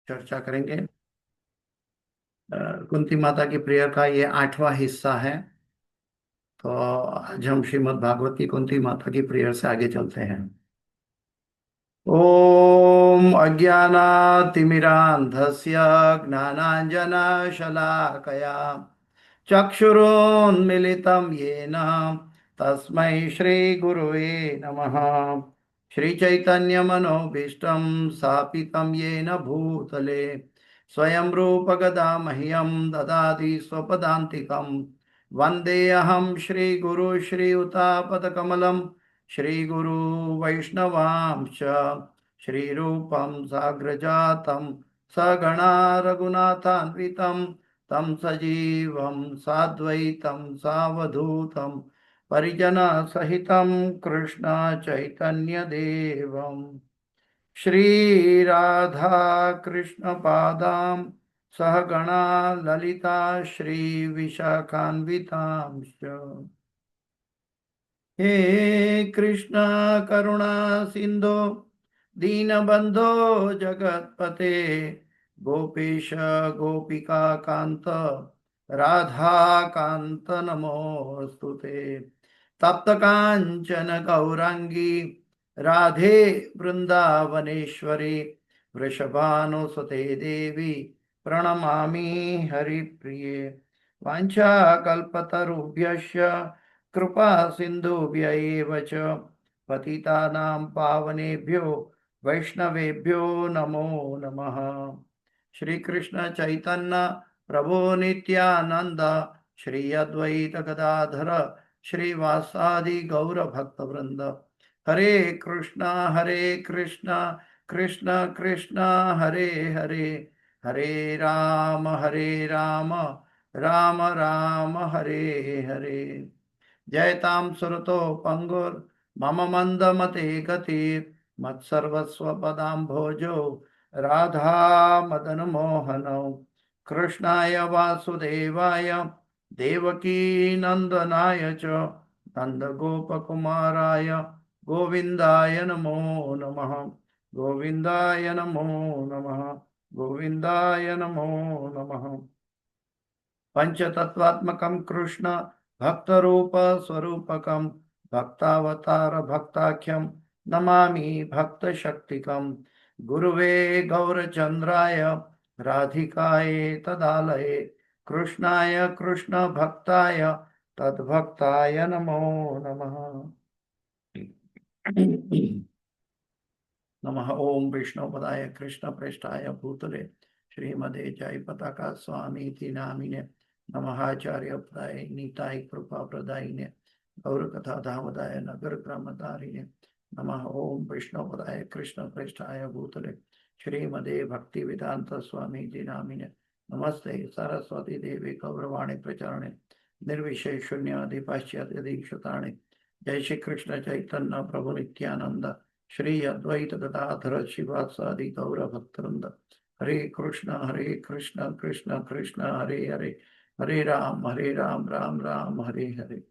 चर्चा करेंगे। कुंती माता की प्रेयर का ये 8वां हिस्सा है। तो आज हम श्रीमद् भागवत की कुंती माता की प्रेयर से आगे चलते हैं। ओम अज्ञानातिमिरान्धस्य ज्ञानाञ्जनशलाकया चक्षुरुन्मिलितं येन तस्मै श्रीगुरुवे नमः। श्रीचैतन्यमनोभीष्टं स्थापितं येन भूतले स्वयं रूपगदा मह्यं ददाति स्वपदान्तिकं। वन्देऽहं श्रीगुरु श्रीयुतापदकमलं श्रीगुरु वैष्णवांश्च श्रीरूपं साग्रजातं सगणा रघुनाथान्वितं तं सजीवं साद्वैतं सावधूतं परिजनसहितं कृष्ण चैतन्यदेवं श्रीराधा कृष्णपादां सहगणा ललिता श्रीविशाखान्वितांश्च। हे कृष्ण करुणा सिंधो दीनबंधो जगतपते गोपीश गोपिका कांत राधा कांत नमोस्तुते। तप्त कांचन गौरांगी राधे वृंदावनेश्वरी वृषभानुसुते देवी प्रणमामि हरिप्रिये। वाञ्छाकल्पतरुभ्यश्च कृपा सिंधुभ्य एव च पतितानां पावनेभ्यो वैष्णवेभ्यो नमो नमः। श्री कृष्ण चैतन्य प्रभु नित्यानंद श्री अद्वैत गदाधर श्रीवासादि गौर भक्त वृंद। हरे कृष्ण कृष्ण कृष्ण हरे हरे हरे राम राम राम हरे हरे। जयतां सुरतो पंगुर मम मंदमते गतिर् मत्सर्वस्वपदाम्भोजो राधा मदन मोहनौ। कृष्णाय वासुदेवाय देवकी नंदनाय च नंदगोपकुमाराय गोविन्दाय नमो नमः। गोविन्दाय नमो नमः। गोविन्दाय नमो नमः। पंचतत्वात्मकं कृष्ण भक्तरूप स्वरूपकं भक्तावतार भक्ताख्यं नमामि भक्तशक्तिकं। गुरुवे गौरचन्द्राय राधिकाये तदालये कृष्णाय कृष्ण भक्ताय तद्भक्ताय नमो नमः। नमः ओम विष्णुपदाय कृष्ण प्रेष्ठाय भूतले श्रीमदे जय पताका स्वामी नामिने नमः आचार्य पदाय नीताय कृपा प्रदायिने गौर कथा धामदाय नगर ग्रामदारिणे नमः ओम विष्णुपदाय कृष्ण प्रेष्ठाय भूतले श्रीमदे भक्ति वेदांत स्वामी नामिने नमस्ते सरस्वती देवी गौरवाणी प्रचारणे निर्विशेष शून्य पाश्चात्य दीक्षिताणे। जय श्री कृष्ण चैतन्य प्रभु नित्यानंद श्री अद्वैत गदाधर शिवासादि गौर भक्तवृंद। हरे कृष्ण कृष्ण कृष्ण हरे हरे हरे राम राम हरे हरे।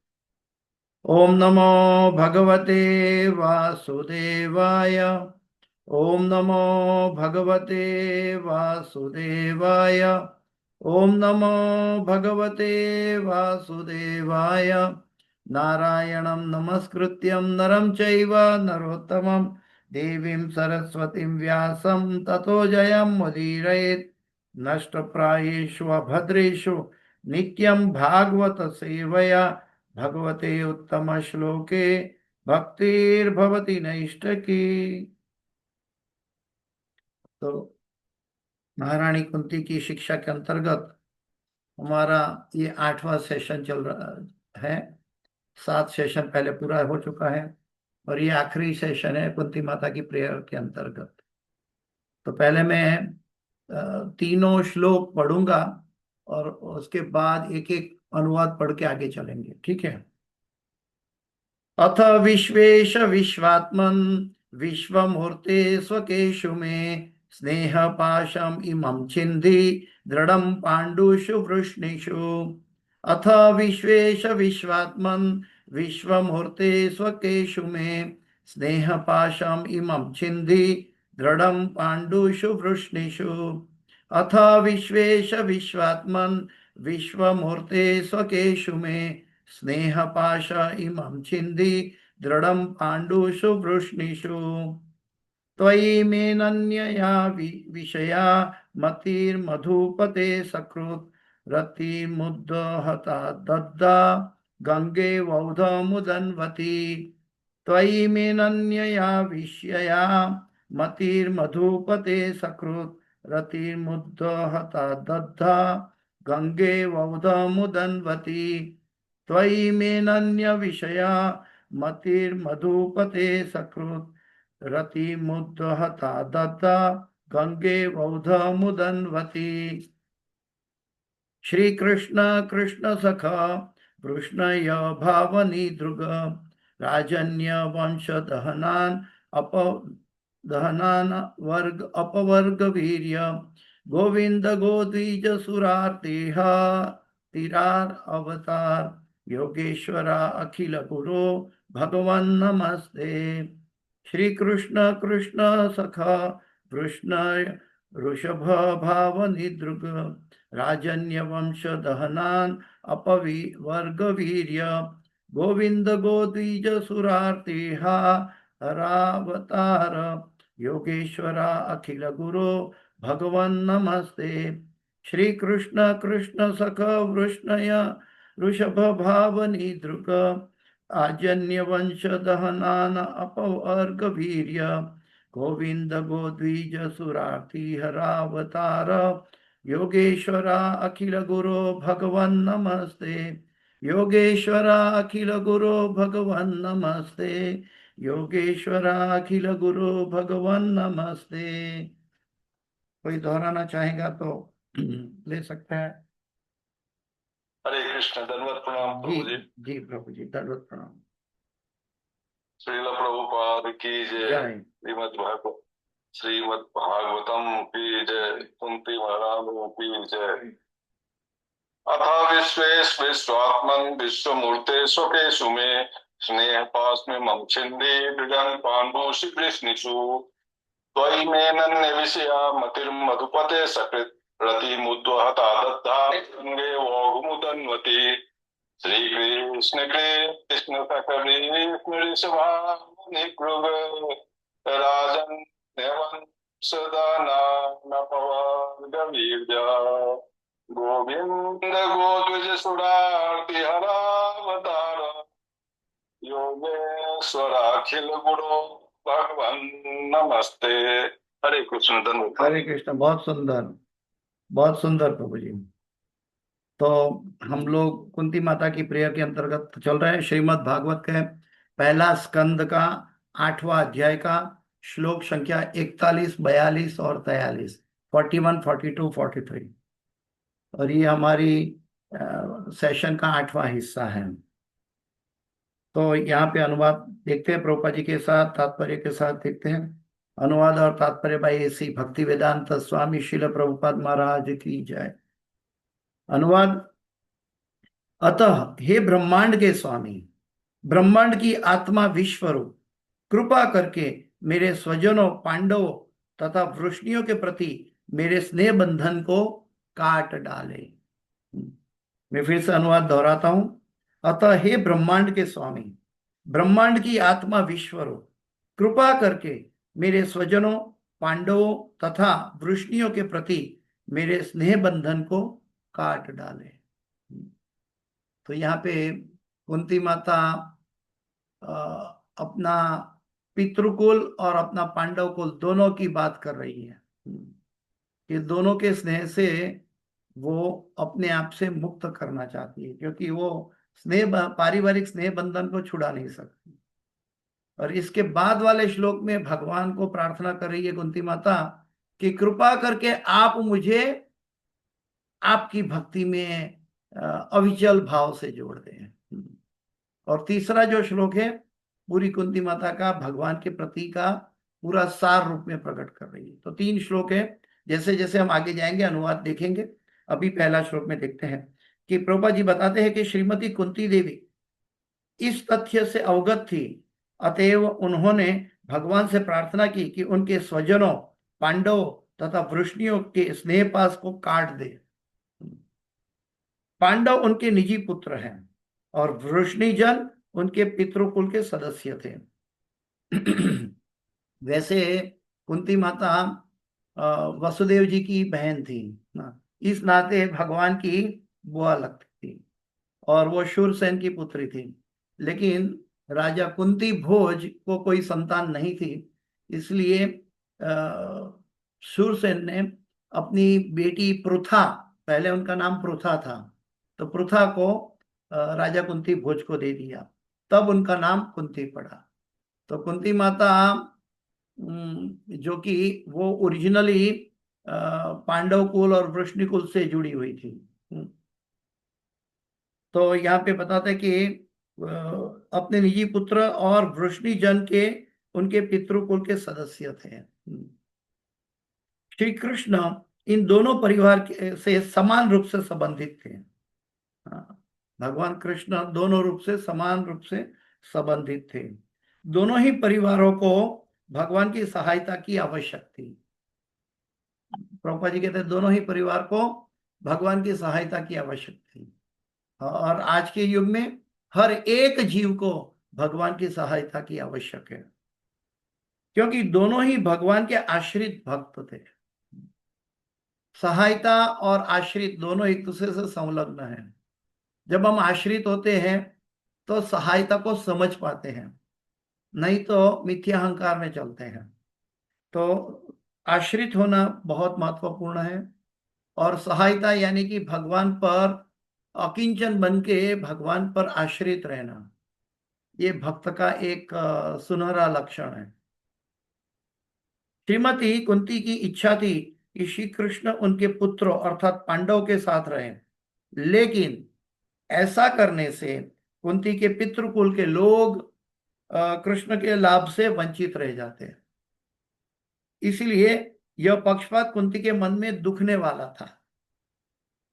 ओम नमो भगवते वासुदेवाय। ओम नमो भगवते वासुदेवाय। ओम नमो भगवते वासुदेवाय। नारायणं नमस्कृत्यं नरं चैव नरोत्तमं देवीं सरस्वतीं व्यासं ततो जयमुदीरयेत्। नष्टप्रायेषु अभद्रेषु नित्यं भागवत सेवया भगवते उत्तम श्लोके भक्तिर्भवति नैष्ठकी। तो महारानी कुंती की शिक्षा के अंतर्गत हमारा ये 8वां सेशन चल रहा है। 7 सेशन पहले पूरा हो चुका है और ये आखिरी सेशन है कुंती माता की प्रेयर के अंतर्गत। तो पहले मैं तीनों श्लोक पढ़ूंगा और उसके बाद एक एक अनुवाद पढ़ के आगे चलेंगे, ठीक है। अथ विश्वेश विश्वात्मन विश्वमूर्ते स्वकेशु मे स्नेह पाशम इमं छिन्धि दृढ़ं पाण्डुषु वृष्णिषु। अथ विश्वेश विश्वात्मन विश्वमूर्ते स्वकेशु मे स्नेह पाशम इमं छिन्धि दृढ़ं पाण्डुषु वृष्णिषु अथ विश्वेश विश्वात्मन् विश्वमूर्ते स्वकेषु मे स्नेहपाश इमं छिन्धि दृढ़ं पाण्डुषु वृष्णिषु त्वयि मेनन्यया विषया मतिर्मधुपते सकृत् रतिमुद्धहता दद्दा गंगे वौधमुदन्वती त्वयि मेनन्यया विषया मतिर्मधुपते सकृत् रतिमुद्धहता दद्दा गंगे वौधमुदन्वती त्वयि मेनन्य विषया मतिर्मधुपते सकृत् रतिमुद्धहता दत्ता गंगे वौधमुदन्वती। श्री कृष्ण कृष्ण सखा वृष्णय भावनी दृग राजन्य वंश दहनान वर्ग अपवर्ग वीर्य गोविंद गोद्विज सुरार्तिह तिरार अवतार योगेश्वरा अखिल गुरो भगवन् नमस्ते। श्री कृष्ण कृष्ण सखा वृष्ण ऋषभ भाव निदृग राजन्य वंश दहनान अपवर्ग वीर्य गोविंद गोद्विज सुरार्तिहा हरावतार योगेश्वरा अखिल गुरो भगवन् नमस्ते। श्री कृष्ण कृष्ण सखा वृष्णय ऋषभ भाव निदृग आजन्य वंश दहनान अपवर्ग वीर्य गोविंद गोद्विज सुरार्ति हरावतार योगेश्वरा अखिल गुरो भगवन् नमस्ते। योगेश्वरा अखिल गुरो भगवन् नमस्ते। योगेश्वरा अखिल गुरो भगवन् नमस्ते। कोई दोहराना चाहेगा तो ले सकता है। हरे कृष्ण। दंडवत प्रणाम प्रभु जी। जी प्रभु जी, दंडवत प्रणाम। श्रील प्रभुपाद की जय। श्रीमद् भागवतम की जय। कुंती महाराज की जय। अथा विश्वेश विश्वात्मन विश्वमूर्ते स्वकेषु मे स्नेह पास्मे मम छिन्दी दृढं पाण्डुषु वृष्णिषु त्वयि मेनन्य विषया मतिर्मधुपते सकृत् रतिमुद्वहता दत्ता गंगे वौघमुदन्वती। श्री कृष्ण कृष्ण सखरीकृग राजन सदानपवर्गवीर्य गोविंद गोद्विज सुरार्ति हरावतार योगेश्वराखिल गुरो भगवन् नमस्ते। हरे कृष्ण। धन्यवाद। हरे कृष्ण। बहुत सुंदर प्रभु जी। तो हम लोग कुंती माता की प्रेयर के अंतर्गत चल रहे हैं। श्रीमद् भागवत के पहला स्कंद का 8वां अध्याय का श्लोक संख्या 41, 42 और 43, 41, 42, 43। और ये हमारी सेशन का 8वां हिस्सा है। तो यहाँ पे अनुवाद देखते हैं प्रभुपाद जी के साथ, तात्पर्य के साथ देखते हैं। अनुवाद और तात्पर्य भाई श्री भक्ति वेदांत स्वामी श्रील प्रभुपाद महाराज की जय। अनुवाद। अतः हे ब्रह्मांड के स्वामी, ब्रह्मांड की आत्मा विश्वरूप, कृपा करके मेरे स्वजनों पांडवों तथा वृष्णियों के प्रति मेरे स्नेह बंधन को काट डाले। मैं फिर से अनुवाद दोहराता हूं। अतः हे ब्रह्मांड के स्वामी, ब्रह्मांड की आत्मा विश्वरूप, कृपा करके मेरे स्वजनों पांडवों तथा वृष्णियों के प्रति मेरे स्नेह बंधन को काट डाले। तो यहाँ पे कुंती माता अपना पितृकुल और अपना पांडव कुल दोनों की बात कर रही है कि दोनों के स्नेह से वो अपने आप से मुक्त करना चाहती है, क्योंकि वो पारिवारिक स्नेह बंधन को छुड़ा नहीं सकती। और इसके बाद वाले श्लोक में भगवान को प्रार्थना कर रही है कुंती माता कि कृपा करके आप मुझे आपकी भक्ति में अविचल भाव से जोड़ दें। और तीसरा जो श्लोक है पूरी कुंती माता का भगवान के प्रति का पूरा सार रूप में प्रकट कर रही है। तो 3 श्लोक है। जैसे जैसे हम आगे जाएंगे अनुवाद देखेंगे। अभी पहला श्लोक में देखते हैं कि प्रभुपाद जी बताते हैं कि श्रीमती कुंती देवी इस तथ्य से अवगत थी, अतएव उन्होंने भगवान से प्रार्थना की कि उनके स्वजनों पांडवों तथा वृष्णियों के स्नेह पास को काट दे। पांडव उनके निजी पुत्र हैं और वृष्णिजन उनके पितृकुल के सदस्य थे। वैसे कुंती माता वसुदेव जी की बहन थी ना, इस नाते भगवान की बुआ लगती थी और वो शूरसेन की पुत्री थी। लेकिन राजा कुंती भोज को कोई संतान नहीं थी, इसलिए शूरसेन ने अपनी बेटी पृथा, पहले उनका नाम पृथा था, तो पृथा को राजा कुंती भोज को दे दिया, तब उनका नाम कुंती पड़ा। तो कुंती माता जो कि वो ओरिजिनली पांडव कुल और वृष्णि कुल से जुड़ी हुई थी। तो यहाँ पे बताते हैं कि अपने निजी पुत्र और वृष्णि जन के उनके पितृकुल के सदस्य थे। श्री कृष्ण इन दोनों परिवार से समान रूप से संबंधित थे। भगवान कृष्ण दोनों रूप से समान रूप से संबंधित थे। दोनों ही परिवारों को भगवान की सहायता की आवश्यक थी। प्रभुपाद जी कहते हैं दोनों ही परिवार को भगवान की सहायता की आवश्यक थी, और आज के युग में हर एक जीव को भगवान की सहायता की आवश्यक है, क्योंकि दोनों ही भगवान के आश्रित भक्त थे। सहायता और आश्रित दोनों एक दूसरे से संलग्न है। जब हम आश्रित होते हैं तो सहायता को समझ पाते हैं, नहीं तो मिथ्या अहंकार में चलते हैं। तो आश्रित होना बहुत महत्वपूर्ण है, और सहायता यानी कि भगवान पर अकिंचन बन के भगवान पर आश्रित रहना, ये भक्त का एक सुनहरा लक्षण है। श्रीमती कुंती की इच्छा थी कि श्री कृष्ण उनके पुत्रों अर्थात पांडव के साथ रहें, लेकिन ऐसा करने से कुंती के पितृकुल के लोग कृष्ण के लाभ से वंचित रह जाते हैं। इसलिए यह पक्षपात कुंती के मन में दुखने वाला था।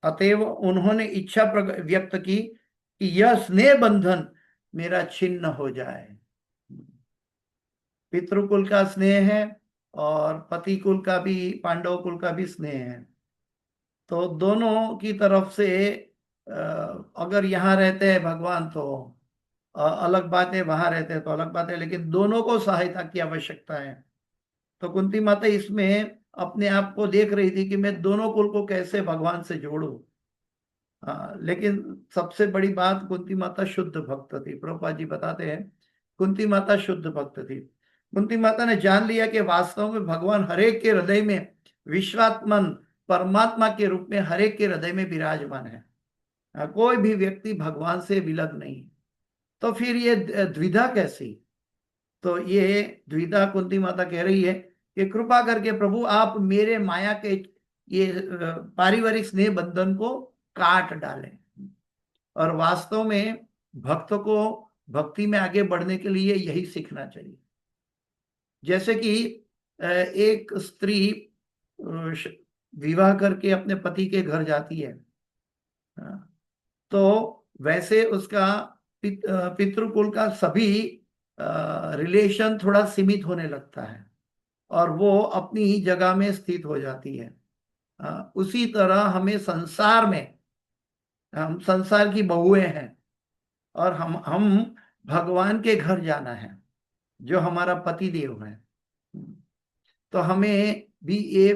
अतएव उन्होंने इच्छा व्यक्त की कि यह स्नेह बंधन मेरा छिन्न हो जाए। पितृकुल का स्नेह है और पति कुल का भी, पांडव कुल का भी स्नेह है। तो दोनों की तरफ से अगर यहाँ रहते हैं भगवान तो अलग बात है, वहां रहते हैं तो अलग बात है, लेकिन दोनों को सहायता की आवश्यकता है। तो कुंती माता इसमें अपने आप को देख रही थी कि मैं दोनों कुल को कैसे भगवान से जोड़ूं। लेकिन सबसे बड़ी बात, कुंती माता शुद्ध भक्त थी। प्रभुपाद जी बताते हैं कुंती माता शुद्ध भक्त थी। कुंती माता ने जान लिया कि वास्तव में भगवान हरेक के हृदय में विश्वात्मन परमात्मा के रूप में हरेक के हृदय में विराजमान है। कोई भी व्यक्ति भगवान से विलग नहीं। तो फिर ये द्विधा कैसी? तो ये द्विधा कुंती माता कह रही है कि कृपा करके प्रभु आप मेरे माया के ये पारिवारिक स्नेह बंधन को काट डालें। और वास्तव में भक्त को भक्ति में आगे बढ़ने के लिए यही सीखना चाहिए। जैसे कि एक स्त्री विवाह करके अपने पति के घर जाती है, तो वैसे उसका पितृकुल का सभी रिलेशन थोड़ा सीमित होने लगता है और वो अपनी ही जगह में स्थित हो जाती है। उसी तरह हमें संसार में, हम संसार की बहुएं हैं और हम भगवान के घर जाना है जो हमारा पति देव है। तो हमें भी ये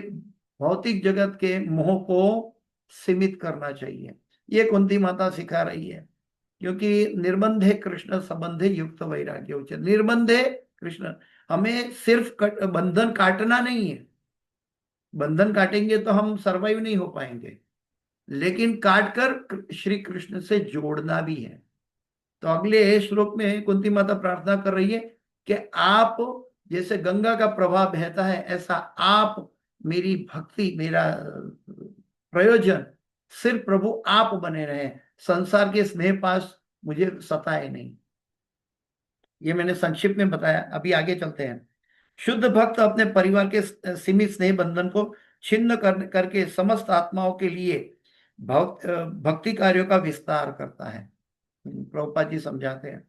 भौतिक जगत के मोह को सीमित करना चाहिए। ये कुंती माता सिखा रही है, क्योंकि निर्बंधे कृष्ण संबंधे युक्त वैराग्य उचित। निर्बंधे कृष्ण, हमें सिर्फ बंधन काटना नहीं है। बंधन काटेंगे तो हम सरवाइव नहीं हो पाएंगे, लेकिन काटकर श्री कृष्ण से जोड़ना भी है। तो अगले श्लोक में कुंती माता प्रार्थना कर रही है कि आप जैसे गंगा का प्रवाह बहता है, ऐसा आप मेरी भक्ति, मेरा प्रयोजन सिर्फ प्रभु आप बने रहे, संसार के स्नेह पास मुझे सताए नहीं। ये मैंने संक्षिप्त में बताया। अभी आगे चलते हैं। शुद्ध भक्त अपने परिवार के सीमित स्नेह बंधन को छिन्न करके समस्त आत्माओं के लिए भक्ति कार्यों का विस्तार करता है। प्रभुपाद जी समझाते हैं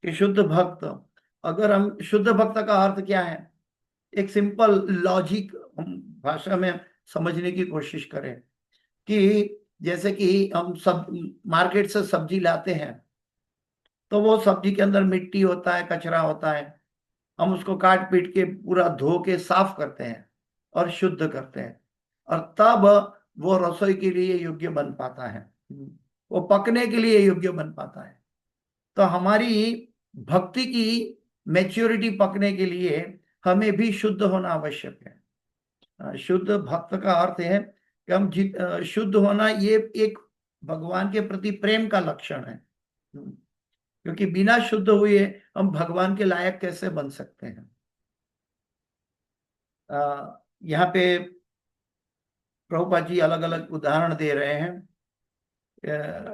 कि शुद्ध भक्त अगर हम शुद्ध भक्त का अर्थ क्या है, एक सिंपल लॉजिक हम भाषा में समझने की कोशिश करें कि जैसे कि हम सब मार्केट से सब्जी लाते हैं, तो वो सब्जी के अंदर मिट्टी होता है, कचरा होता है। हम उसको काट पीट के पूरा धो के साफ करते हैं और शुद्ध करते हैं, और तब वो रसोई के लिए योग्य बन पाता है, वो पकने के लिए योग्य बन पाता है। तो हमारी भक्ति की मैच्योरिटी पकने के लिए हमें भी शुद्ध होना आवश्यक है। शुद्ध भक्त का अर्थ है कि हम शुद्ध होना, ये एक भगवान के प्रति प्रेम का लक्षण है। क्योंकि बिना शुद्ध हुए हम भगवान के लायक कैसे बन सकते हैं। यहाँ पे प्रभुपाद जी अलग अलग उदाहरण दे रहे हैं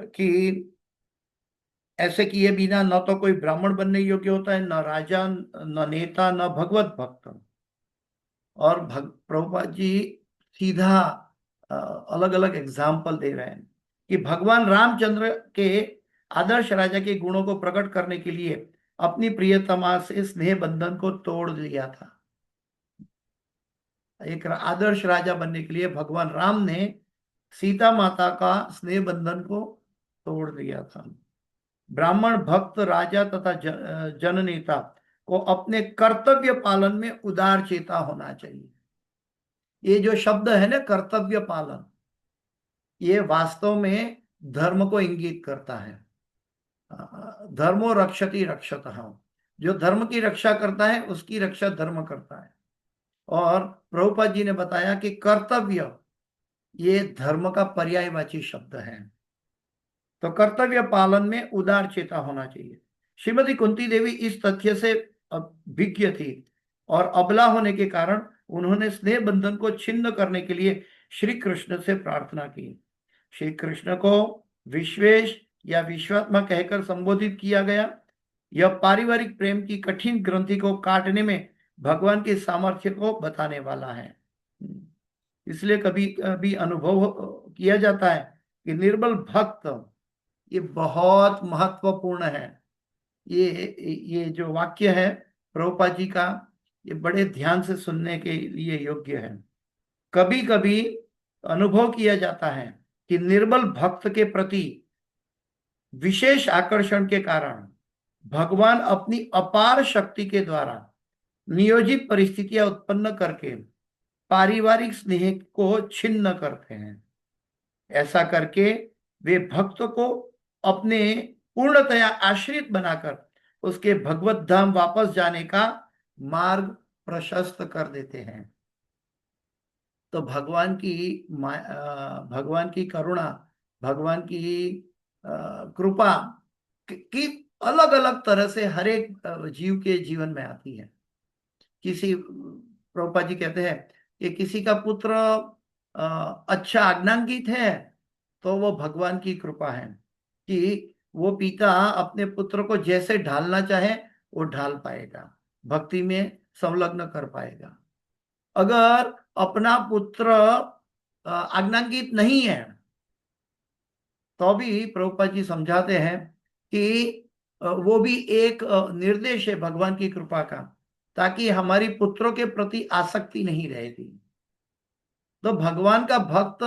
कि ऐसे किए बिना न तो कोई ब्राह्मण बनने योग्य होता है, न राजा, न नेता, न भगवत भक्त। और प्रभुपाद जी सीधा अलग अलग एग्जाम्पल दे रहे हैं कि भगवान रामचंद्र के आदर्श राजा के गुणों को प्रकट करने के लिए अपनी प्रियतमा से स्नेह बंधन को तोड़ लिया था। एक आदर्श राजा बनने के लिए भगवान राम ने सीता माता का स्नेह बंधन को तोड़ दिया था। ब्राह्मण भक्त राजा तथा जननेता को अपने कर्तव्य पालन में उदार चेता होना चाहिए। ये जो शब्द है ना, कर्तव्य पालन, ये वास्तव में धर्म को इंगित करता है। धर्मो रक्षति रक्षतः, जो धर्म की रक्षा करता है उसकी रक्षा धर्म करता है। और प्रभुपाद जी ने बताया कि कर्तव्य ये धर्म का पर्यायवाची शब्द है। तो कर्तव्य पालन में उदार चेता होना चाहिए। श्रीमती कुंती देवी इस तथ्य से विज्ञ थी और अबला होने के कारण उन्होंने स्नेह बंधन को छिन्न करने के लिए श्री कृष्ण से प्रार्थना की। श्री कृष्ण को विश्वेश या विश्वात्मा कहकर संबोधित किया गया। यह पारिवारिक प्रेम की कठिन ग्रंथि को काटने में भगवान के सामर्थ्य को बताने वाला है। इसलिए कभी कभी अनुभव किया जाता है कि निर्बल भक्त ये बहुत महत्वपूर्ण है। ये जो वाक्य है प्रभुपाद जी का, ये बड़े ध्यान से सुनने के लिए योग्य है। कभी कभी अनुभव किया जाता है कि निर्बल भक्त के प्रति विशेष आकर्षण के कारण भगवान अपनी अपार शक्ति के द्वारा नियोजित परिस्थितियां उत्पन्न करके पारिवारिक स्नेह को छिन्न करते हैं। ऐसा करके वे भक्त को अपने पूर्णतया आश्रित बनाकर उसके भगवत धाम वापस जाने का मार्ग प्रशस्त कर देते हैं। तो भगवान की करुणा, भगवान की कृपा की अलग अलग तरह से हर एक जीव के जीवन में आती है। किसी, प्रभुपाद जी कहते हैं कि किसी का पुत्र अच्छा आज्ञांकित है तो वो भगवान की कृपा है कि वो पिता अपने पुत्र को जैसे ढालना चाहे वो ढाल पाएगा, भक्ति में संलग्न कर पाएगा। अगर अपना पुत्र आज्ञांकित नहीं है तो भी प्रभुपाद जी समझाते हैं कि वो भी एक निर्देश है भगवान की कृपा का, ताकि हमारी पुत्रों के प्रति आसक्ति नहीं रहेगी। तो भगवान का भक्त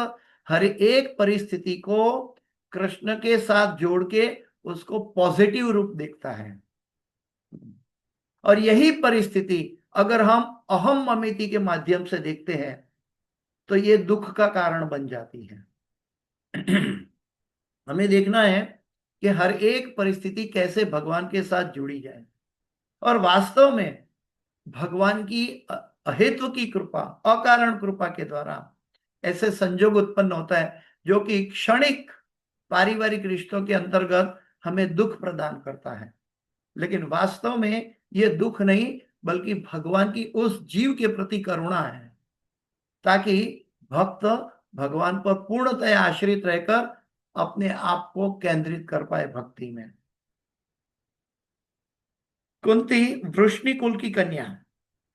हर एक परिस्थिति को कृष्ण के साथ जोड़ के उसको पॉजिटिव रूप देखता है। और यही परिस्थिति अगर हम अहम ममिति के माध्यम से देखते हैं तो ये दुख का कारण बन जाती है। हमें देखना है कि हर एक परिस्थिति कैसे भगवान के साथ जुड़ी जाए, और वास्तव में भगवान की अहेतु की कृपा, अकारण कृपा के द्वारा ऐसे संजोग उत्पन्न होता है जो कि क्षणिक पारिवारिक रिश्तों के अंतर्गत हमें दुख प्रदान करता है, लेकिन वास्तव में ये दुख नहीं बल्कि भगवान की उस जीव के प्रति करुणा है, ताकि भक्त भगवान पर पूर्णतया आश्रित रहकर अपने आप को केंद्रित कर पाए भक्ति में। कुंती वृष्णि कुल की कन्या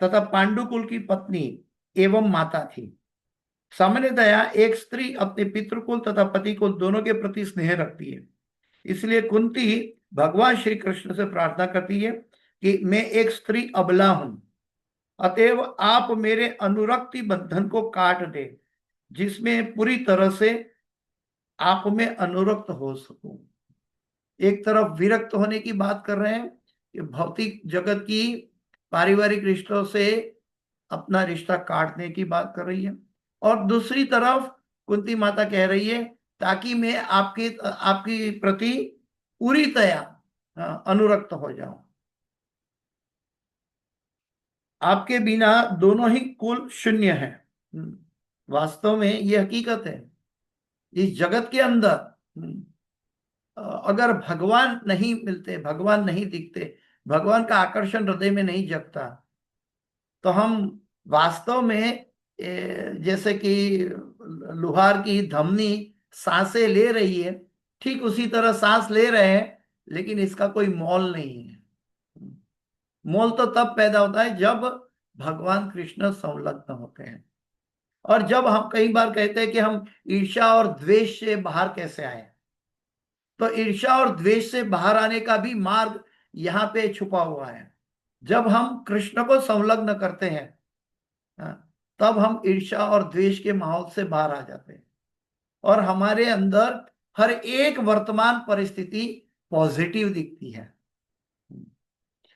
तथा पांडु कुल की पत्नी एवं माता थी। सामान्यतया एक स्त्री अपने पितृकुल तथा पतिकुल दोनों के प्रति स्नेह रखती है। इसलिए कुंती भगवान श्री कृष्ण से प्रार्थना करती है कि मैं एक स्त्री अबला हूं, अतएव आप मेरे अनुरक्ति बंधन को काट दे, जिसमें पूरी तरह से आप में अनुरक्त हो सकूं। एक तरफ विरक्त होने की बात कर रहे हैं कि भौतिक जगत की पारिवारिक रिश्तों से अपना रिश्ता काटने की बात कर रही है, और दूसरी तरफ कुंती माता कह रही है ताकि मैं आपके आपकी प्रति पूरी तरह अनुरक्त हो जाऊं। आपके बिना दोनों ही कुल शून्य है। वास्तव में यह हकीकत है। इस जगत के अंदर अगर भगवान नहीं मिलते, भगवान नहीं दिखते, भगवान का आकर्षण हृदय में नहीं जगता, तो हम वास्तव में जैसे कि लोहार की धमनी सांसें ले रही है, ठीक उसी तरह सांस ले रहे हैं, लेकिन इसका कोई मोल नहीं है। मोल तो तब पैदा होता है जब भगवान कृष्ण संलग्न होते हैं। और जब हम कई बार कहते हैं कि हम ईर्ष्या और द्वेष से बाहर कैसे आए, तो ईर्ष्या और द्वेष से बाहर आने का भी मार्ग यहाँ पे छुपा हुआ है। जब हम कृष्ण को संलग्न करते हैं, तब हम ईर्ष्या और द्वेष के माहौल से बाहर आ जाते हैं, और हमारे अंदर हर एक वर्तमान परिस्थिति पॉजिटिव दिखती है।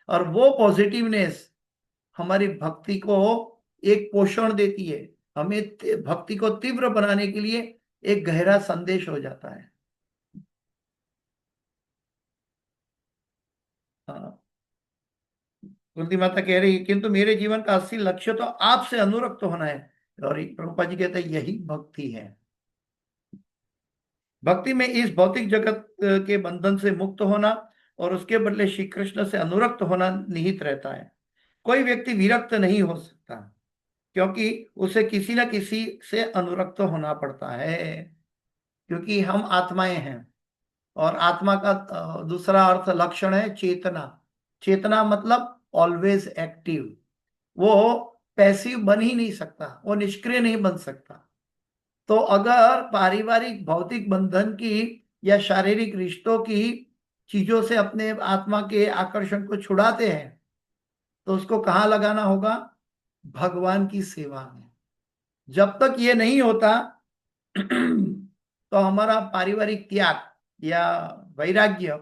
और वो पॉजिटिवनेस हमारी भक्ति को एक पोषण देती है, हमें भक्ति को तीव्र बनाने के लिए एक गहरा संदेश हो जाता है। हाँ, कुंती माता कह रही है किंतु मेरे जीवन का असली लक्ष्य तो आपसे अनुरक्त होना है। और प्रभुपाद जी कहते हैं यही भक्ति है। भक्ति में इस भौतिक जगत के बंधन से मुक्त होना और उसके बदले श्री कृष्ण से अनुरक्त होना निहित रहता है। कोई व्यक्ति विरक्त नहीं हो सकता, क्योंकि उसे किसी न किसी से अनुरक्त होना पड़ता है, क्योंकि हम आत्माएं हैं। और आत्मा का दूसरा अर्थ लक्षण है चेतना। चेतना मतलब ऑलवेज एक्टिव। वो पैसिव बन ही नहीं सकता, वो निष्क्रिय नहीं बन सकता। तो अगर पारिवारिक भौतिक बंधन की या शारीरिक रिश्तों की चीजों से अपने आत्मा के आकर्षण को छुड़ाते हैं, तो उसको कहाँ लगाना होगा? भगवान की सेवा में। जब तक ये नहीं होता तो हमारा पारिवारिक त्याग या वैराग्य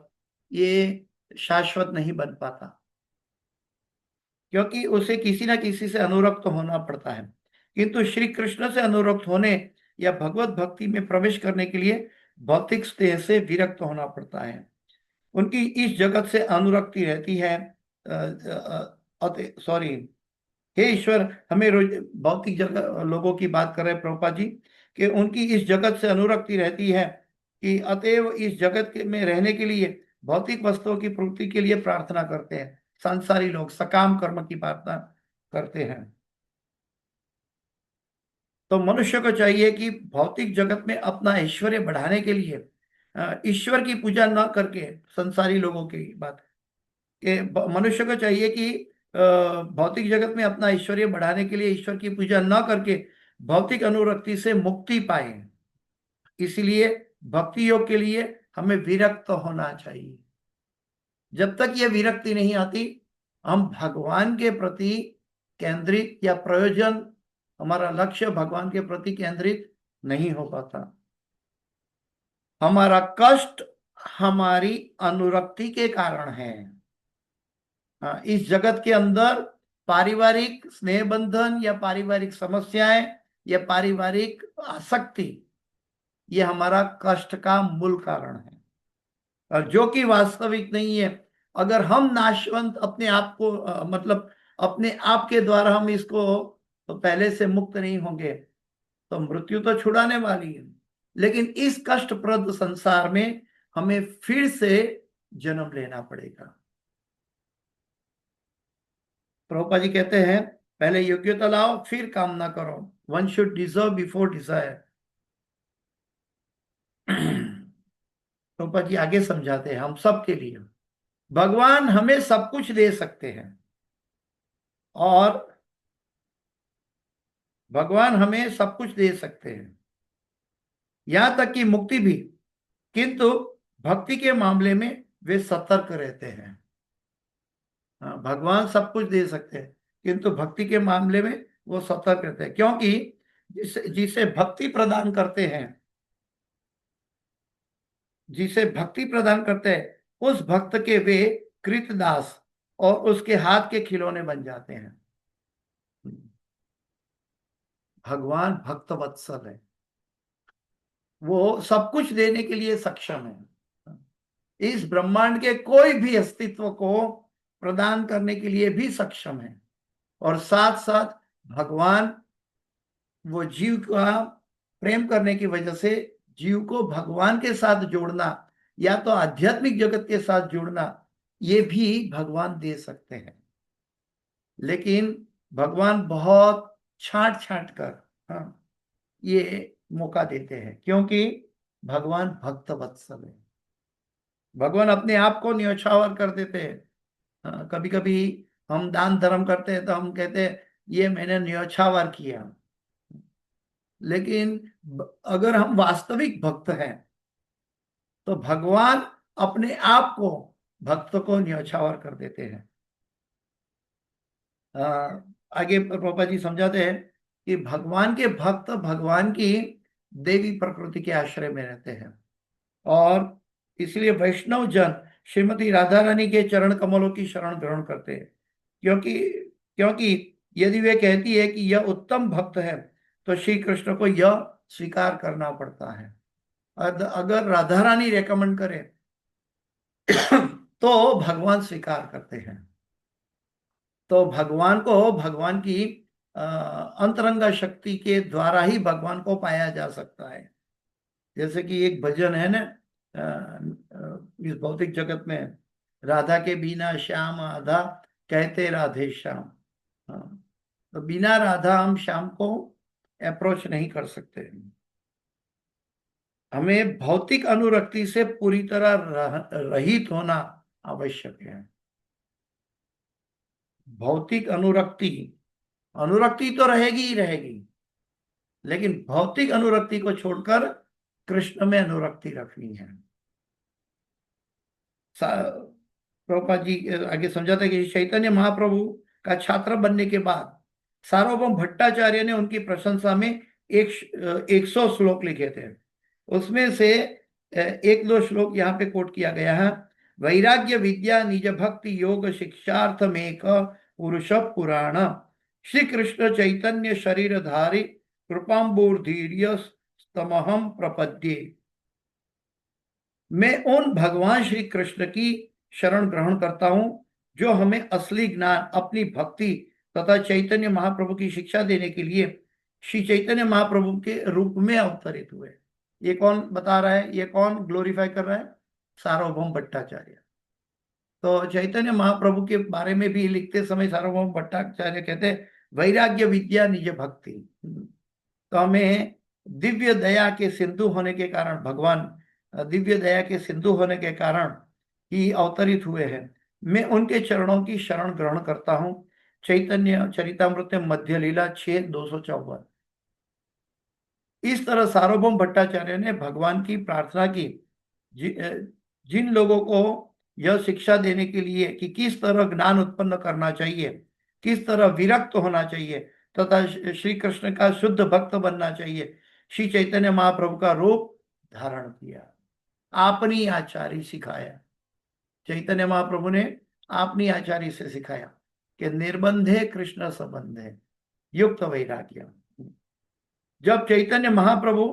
ये शाश्वत नहीं बन पाता, क्योंकि उसे किसी ना किसी से अनुरक्त होना पड़ता है। किंतु श्री कृष्ण से अनुरक्त होने या भगवत भक्ति में प्रवेश करने के लिए भौतिक स्नेह से विरक्त होना पड़ता है। उनकी इस जगत से अनुरक्ति रहती है। सॉरी, हे ईश्वर, हमें रोज भौतिक जगत लोगों की बात कर रहे हैं प्रभुपाद जी, कि उनकी इस जगत से अनुरक्ति रहती है कि अतएव इस जगत में रहने के लिए भौतिक वस्तुओं की पूर्ति के लिए प्रार्थना करते हैं। संसारी लोग सकाम कर्म की प्रार्थना करते हैं। तो मनुष्य को चाहिए कि भौतिक जगत में अपना ऐश्वर्य बढ़ाने के लिए ईश्वर की पूजा न करके, संसारी लोगों की बात है कि मनुष्य को चाहिए कि भौतिक जगत में अपना ऐश्वर्य बढ़ाने के लिए ईश्वर की पूजा न करके भौतिक अनुरक्ति से मुक्ति पाए। इसलिए भक्ति योग के लिए हमें विरक्त होना चाहिए। जब तक यह विरक्ति नहीं आती, हम भगवान के प्रति केंद्रित या प्रयोजन, हमारा लक्ष्य भगवान के प्रति केंद्रित नहीं हो पाता। हमारा कष्ट हमारी अनुरक्ति के कारण है। इस जगत के अंदर पारिवारिक स्नेह बंधन या पारिवारिक समस्याएं या पारिवारिक आसक्ति, ये हमारा कष्ट का मूल कारण है, और जो कि वास्तविक नहीं है। अगर हम नाशवंत अपने आप को मतलब अपने आप के द्वारा हम इसको तो पहले से मुक्त नहीं होंगे, तो मृत्यु तो छुड़ाने वाली है, लेकिन इस कष्टप्रद संसार में हमें फिर से जन्म लेना पड़ेगा। प्रभुपाद जी कहते हैं पहले योग्यता लाओ फिर कामना करो। One should deserve before desire. Prabhupada ji आगे समझाते हैं हम सब के लिए भगवान हमें सब कुछ दे सकते हैं, और भगवान हमें सब कुछ दे सकते हैं, यहां तक कि मुक्ति भी। किंतु भक्ति के मामले में वे सतर्क रहते हैं। हाँ, भगवान सब कुछ दे सकते हैं, किंतु भक्ति के मामले में वो सतर्क रहते हैं, क्योंकि जिसे जिसे भक्ति प्रदान करते हैं, जिसे भक्ति प्रदान करते हैं, उस भक्त के वे कृतदास और उसके हाथ के खिलौने बन जाते हैं। भगवान भक्त वत्सल है, वो सब कुछ देने के लिए सक्षम है। इस ब्रह्मांड के कोई भी अस्तित्व को प्रदान करने के लिए भी सक्षम है। और साथ साथ भगवान वो जीव का प्रेम करने की वजह से जीव को भगवान के साथ जोड़ना या तो आध्यात्मिक जगत के साथ जोड़ना, ये भी भगवान दे सकते हैं। लेकिन भगवान बहुत छांट छांट कर, हाँ, ये मौका देते हैं, क्योंकि भगवान भक्त वत्सल है। भगवान अपने आप को न्यौछावर कर देते हैं। कभी कभी हम दान धर्म करते हैं तो हम कहते हैं ये मैंने न्यौछावर किया, लेकिन अगर हम वास्तविक भक्त हैं तो भगवान अपने आप को भक्त को न्यौछावर कर देते हैं। अ, आगे प्रभुपाद जी समझाते हैं कि भगवान के भक्त भगवान की देवी प्रकृति के आश्रय में रहते हैं, और इसलिए वैष्णव जन श्रीमती राधा रानी के चरण कमलों की शरण ग्रहण करते हैं, क्योंकि क्योंकि यदि वे कहती है कि यह उत्तम भक्त है तो श्री कृष्ण को यह स्वीकार करना पड़ता है। अगर राधा रानी रेकमेंड करे तो भगवान स्वीकार करते हैं। तो भगवान को भगवान की अंतरंगा शक्ति के द्वारा ही भगवान को पाया जा सकता है। जैसे कि एक भजन है ना, इस भौतिक जगत में, राधा के बिना श्याम आधा कहते राधे श्याम। हाँ, तो बिना राधा हम श्याम को अप्रोच नहीं कर सकते। हमें भौतिक अनुरक्ति से पूरी तरह रहित होना आवश्यक है। भौतिक अनुरक्ति, अनुरक्ति तो रहेगी ही रहेगी, लेकिन भौतिक अनुरक्ति को छोड़कर कृष्ण में अनुरक्ति रखनी है। प्रभुपाद जी आगे समझाते हैं कि चैतन्य महाप्रभु का छात्र बनने के बाद सार्वभौम भट्टाचार्य ने उनकी प्रशंसा में 100 श्लोक लिखे थे। उसमें से एक दो श्लोक यहाँ पे कोट किया गया है। वैराग्य विद्या निज भक्ति योग शिक्षार्थ में पुरुष पुराण श्री कृष्ण चैतन्य शरीरधारी कृपाम्बुर्धीर्य तमहम प्रपद्ये। मैं उन भगवान श्री कृष्ण की शरण ग्रहण करता हूं जो हमें असली ज्ञान, अपनी भक्ति तथा चैतन्य महाप्रभु की शिक्षा देने के लिए श्री चैतन्य महाप्रभु के रूप में अवतरित हुए। ये कौन बता रहा है, ये कौन ग्लोरीफाई कर रहा है? सार्वभौम भट्टाचार्य। तो चैतन्य महाप्रभु के बारे में भी लिखते समय सार्वभौम भट्टाचार्य कहते हैं वैराग्य विद्या निज भक्ति। तो हमें दिव्य दया के सिंधु होने के कारण, भगवान दिव्य दया के सिंधु होने के कारण ही अवतरित हुए हैं। मैं उनके चरणों की शरण ग्रहण करता हूं। चैतन्य चरितामृत मध्य लीला 6:254। इस तरह सार्वभौम भट्टाचार्य ने भगवान की प्रार्थना की, जिन लोगों को यह शिक्षा देने के लिए कि किस तरह ज्ञान उत्पन्न करना चाहिए, किस तरह विरक्त होना चाहिए तथा श्री कृष्ण का शुद्ध भक्त बनना चाहिए, श्री चैतन्य महाप्रभु का रूप धारण किया, आपनी आचार्य सिखाया। चैतन्य महाप्रभु ने आपनी आचार्य से सिखाया कि निर्बंधे कृष्ण संबंधे युक्त वैराग्य। जब चैतन्य महाप्रभु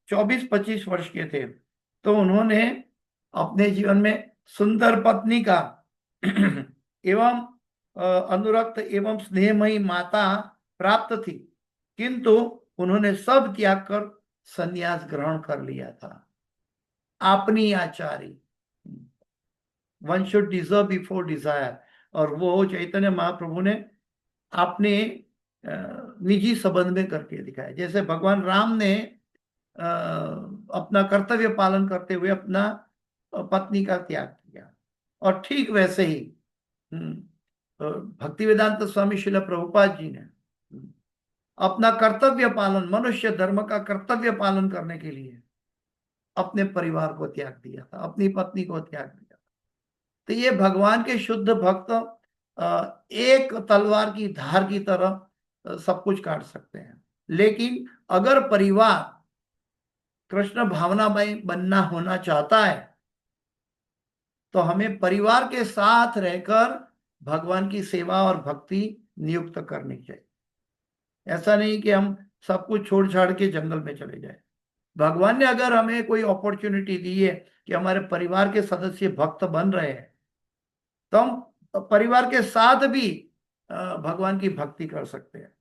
24-25 वर्ष के थे तो उन्होंने अपने जीवन में सुंदर पत्नी का एवं अनुरक्त एवं स्नेहमयी माता प्राप्त थी, किंतु उन्होंने सब त्याग कर संन्यास ग्रहण कर लिया था। अपनी आचार्य, one should deserve before desire. और वो चैतन्य महाप्रभु ने अपने निजी संबंध में करके दिखाया। जैसे भगवान राम ने अपना कर्तव्य पालन करते हुए अपना पत्नी का त्याग किया, और ठीक वैसे ही भक्ति वेदांत स्वामी श्रील प्रभुपाद जी ने अपना कर्तव्य पालन, मनुष्य धर्म का कर्तव्य पालन करने के लिए अपने परिवार को त्याग दिया था, अपनी पत्नी को त्याग दिया था। तो ये भगवान के शुद्ध भक्त एक तलवार की धार की तरह सब कुछ काट सकते हैं। लेकिन अगर परिवार कृष्ण भावनामय बनना होना चाहता है तो हमें परिवार के साथ रहकर भगवान की सेवा और भक्ति नियुक्त करनी चाहिए। ऐसा नहीं कि हम सब कुछ छोड़ छाड़ के जंगल में चले जाए। भगवान ने अगर हमें कोई अपॉर्चुनिटी दी है कि हमारे परिवार के सदस्य भक्त बन रहे हैं तो हम परिवार के साथ भी भगवान की भक्ति कर सकते हैं।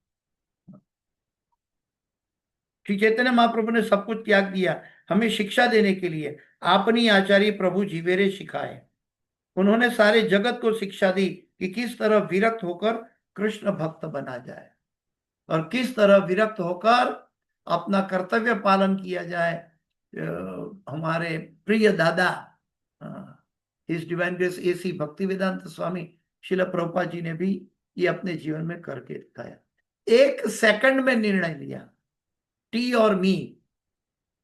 श्री चैतन्य महाप्रभु ने सब कुछ त्याग दिया हमें शिक्षा देने के लिए। आपनी आचार्य प्रभु जीवेरे सिखाए। उन्होंने सारे जगत को शिक्षा दी कि किस तरह विरक्त होकर कृष्ण भक्त बना जाए और किस तरह विरक्त होकर अपना कर्तव्य पालन किया जाए। हमारे प्रिय दादा हिज डिवाइन ग्रेस एसी भक्ति वेदांत स्वामी शिल प्रभुपाद जी ने भी ये अपने जीवन में करके दिखाया। 1 सेकंड में निर्णय लिया, टी और मी,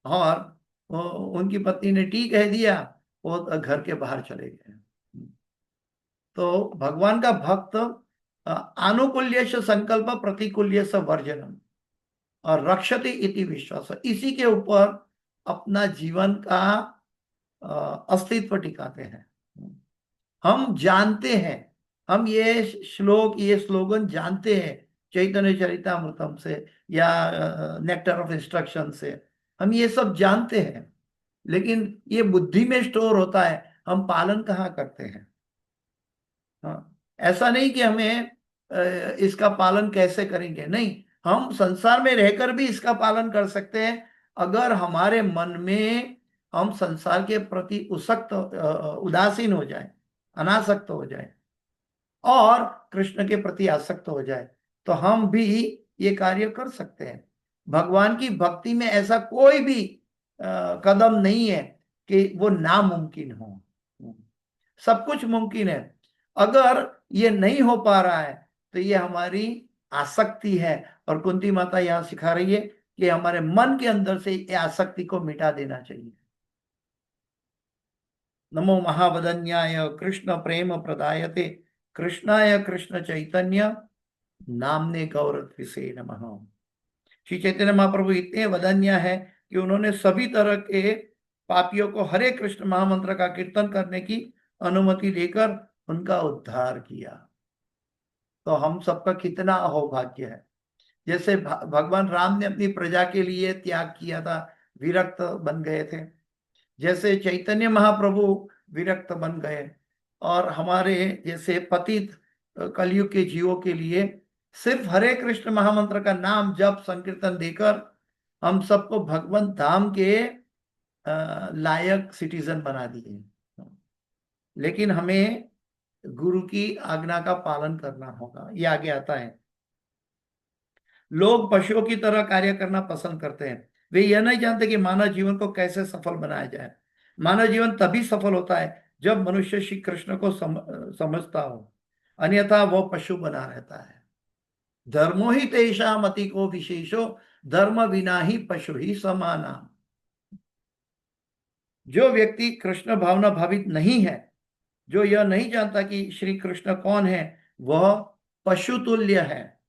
और उनकी पत्नी ने टी कह दिया, वो घर के बाहर चले गए। तो भगवान का भक्त आनुकूल्यश संकल्प प्रतिकूल्यश वर्जनम और रक्षति इति विश्वास, इसी के ऊपर अपना जीवन का अस्तित्व टिकाते हैं। हम जानते हैं, हम ये श्लोक ये स्लोगन जानते हैं चैतन्य चरितामृतम से या नेक्टर ऑफ इंस्ट्रक्शन से, हम ये सब जानते हैं, लेकिन ये बुद्धि में स्टोर होता है, हम पालन कहाँ करते हैं। हाँ, ऐसा नहीं कि हमें इसका पालन कैसे करेंगे, नहीं, हम संसार में रहकर भी इसका पालन कर सकते हैं अगर हमारे मन में हम संसार के प्रति उदासीन हो जाए, अनासक्त हो जाए और कृष्ण के प्रति आसक्त हो जाए तो हम भी ये कार्य कर सकते हैं। भगवान की भक्ति में ऐसा कोई भी कदम नहीं है कि वो नामुमकिन हो, सब कुछ मुमकिन है। अगर ये नहीं हो पा रहा है तो ये हमारी आसक्ति है, और कुंती माता यहां सिखा रही है कि हमारे मन के अंदर से ये आसक्ति को मिटा देना चाहिए। नमो महावदन्याय कृष्ण प्रेम प्रदायते कृष्णाय कृष्ण चैतन्य नामने गौरव नमः। श्री चैतन्य महाप्रभु इतने वदन्य है कि उन्होंने सभी तरह के पापियों को हरे कृष्ण महामंत्र का कीर्तन करने की अनुमति देकर उनका उद्धार किया। तो हम सबका कितना अहोभाग्य है। जैसे भगवान राम ने अपनी प्रजा के लिए त्याग किया था, विरक्त बन गए थे, जैसे चैतन्य महाप्रभु विरक्त बन गए, और हमारे जैसे पतित कलयुग के जीवों के लिए सिर्फ हरे कृष्ण महामंत्र का नाम जप संकीर्तन देकर हम सबको भगवंत धाम के लायक सिटीजन बना दिए। लेकिन हमें गुरु की आज्ञा का पालन करना होगा। ये आगे आता है, लोग पशुओं की तरह कार्य करना पसंद करते हैं। वे यह नहीं जानते कि मानव जीवन को कैसे सफल बनाया जाए। मानव जीवन तभी सफल होता है जब मनुष्य श्री कृष्ण को समझता हो, अन्यथा वह पशु बना रहता है। धर्मो ही तेषाम अति को विशेषो धर्म बिना ही पशु ही समाना। जो व्यक्ति कृष्ण भावना भावित नहीं है, जो यह नहीं जानता कि श्री कृष्ण कौन है, वह पशु तुल्य है,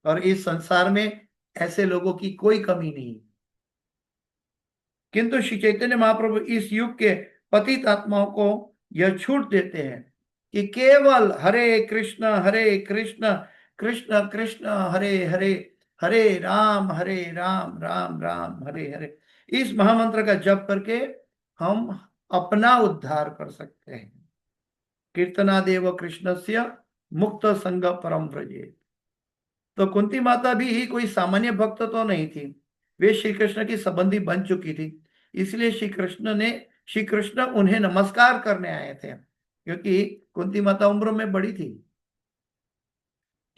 और इस संसार में ऐसे लोगों की कोई कमी नहीं। किंतु श्री चैतन्य महाप्रभु इस युग के पतित आत्माओं को यह छूट देते हैं कि केवल हरे कृष्ण कृष्ण कृष्ण हरे हरे, हरे राम राम राम हरे हरे, इस महामंत्र का जप करके हम अपना उद्धार कर सकते हैं। कीर्तनादेव कृष्णस्य मुक्त संग परम व्रजे। तो कुंती माता भी कोई सामान्य भक्त तो नहीं थी, वे श्री कृष्ण की संबंधी बन चुकी थी। इसलिए श्री कृष्ण उन्हें नमस्कार करने आए थे, क्योंकि कुंती माता उम्र में बड़ी थी।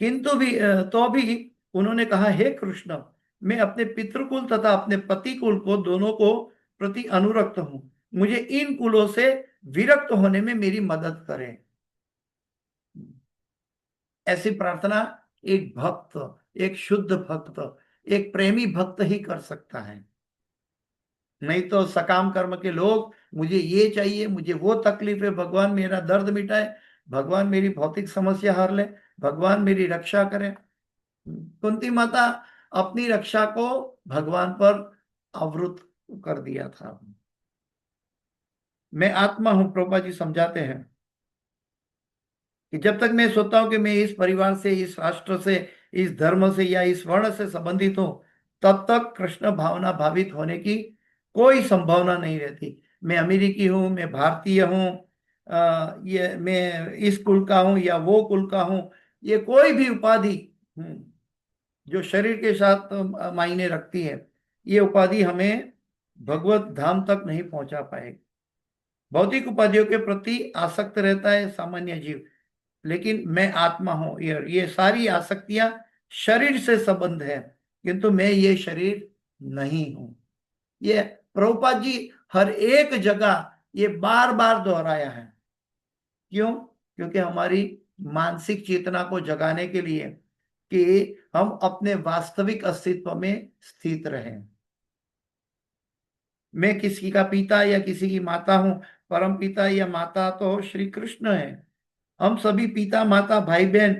किंतु भी तो भी उन्होंने कहा, हे कृष्ण, मैं अपने पितृकुल तथा अपने पति कुल को दोनों को प्रति अनुरक्त हूं, मुझे इन कुलों से विरक्त होने में मेरी मदद करें। ऐसी प्रार्थना एक भक्त, एक शुद्ध भक्त, एक प्रेमी भक्त ही कर सकता है। नहीं तो सकाम कर्म के लोग, मुझे ये चाहिए, मुझे वो तकलीफ है, भगवान मेरा दर्द मिटाए, भगवान मेरी भौतिक समस्या हर ले, भगवान मेरी रक्षा करें। कुंती माता अपनी रक्षा को भगवान पर अवरुद्ध कर दिया था। मैं आत्मा हूं, प्रभुपा जी समझाते हैं कि जब तक मैं सोचता हूं कि मैं इस परिवार से, इस राष्ट्र से, इस धर्म से या इस वर्ण से संबंधित हूं, तब तक कृष्ण भावना भावित होने की कोई संभावना नहीं रहती। मैं अमेरिकी हूं, मैं भारतीय हूं, ये मैं इस कुल का हूं या वो कुल का हूं, ये कोई भी उपाधि जो शरीर के साथ मायने रखती है, ये उपाधि हमें भगवत धाम तक नहीं पहुंचा पाएगी। भौतिक उपाधियों के प्रति आसक्त रहता है सामान्य जीव, लेकिन मैं आत्मा हूं, ये सारी आसक्तियां शरीर से संबंध है, किंतु मैं ये शरीर नहीं हूं। ये प्रभुपाद जी हर एक जगह ये बार बार दोहराया है। क्यों? क्योंकि हमारी मानसिक चेतना को जगाने के लिए कि हम अपने वास्तविक अस्तित्व में स्थित रहें। मैं किसी का पिता या किसी की माता हूं, परम पिता या माता तो श्री कृष्ण है। हम सभी पिता माता भाई बहन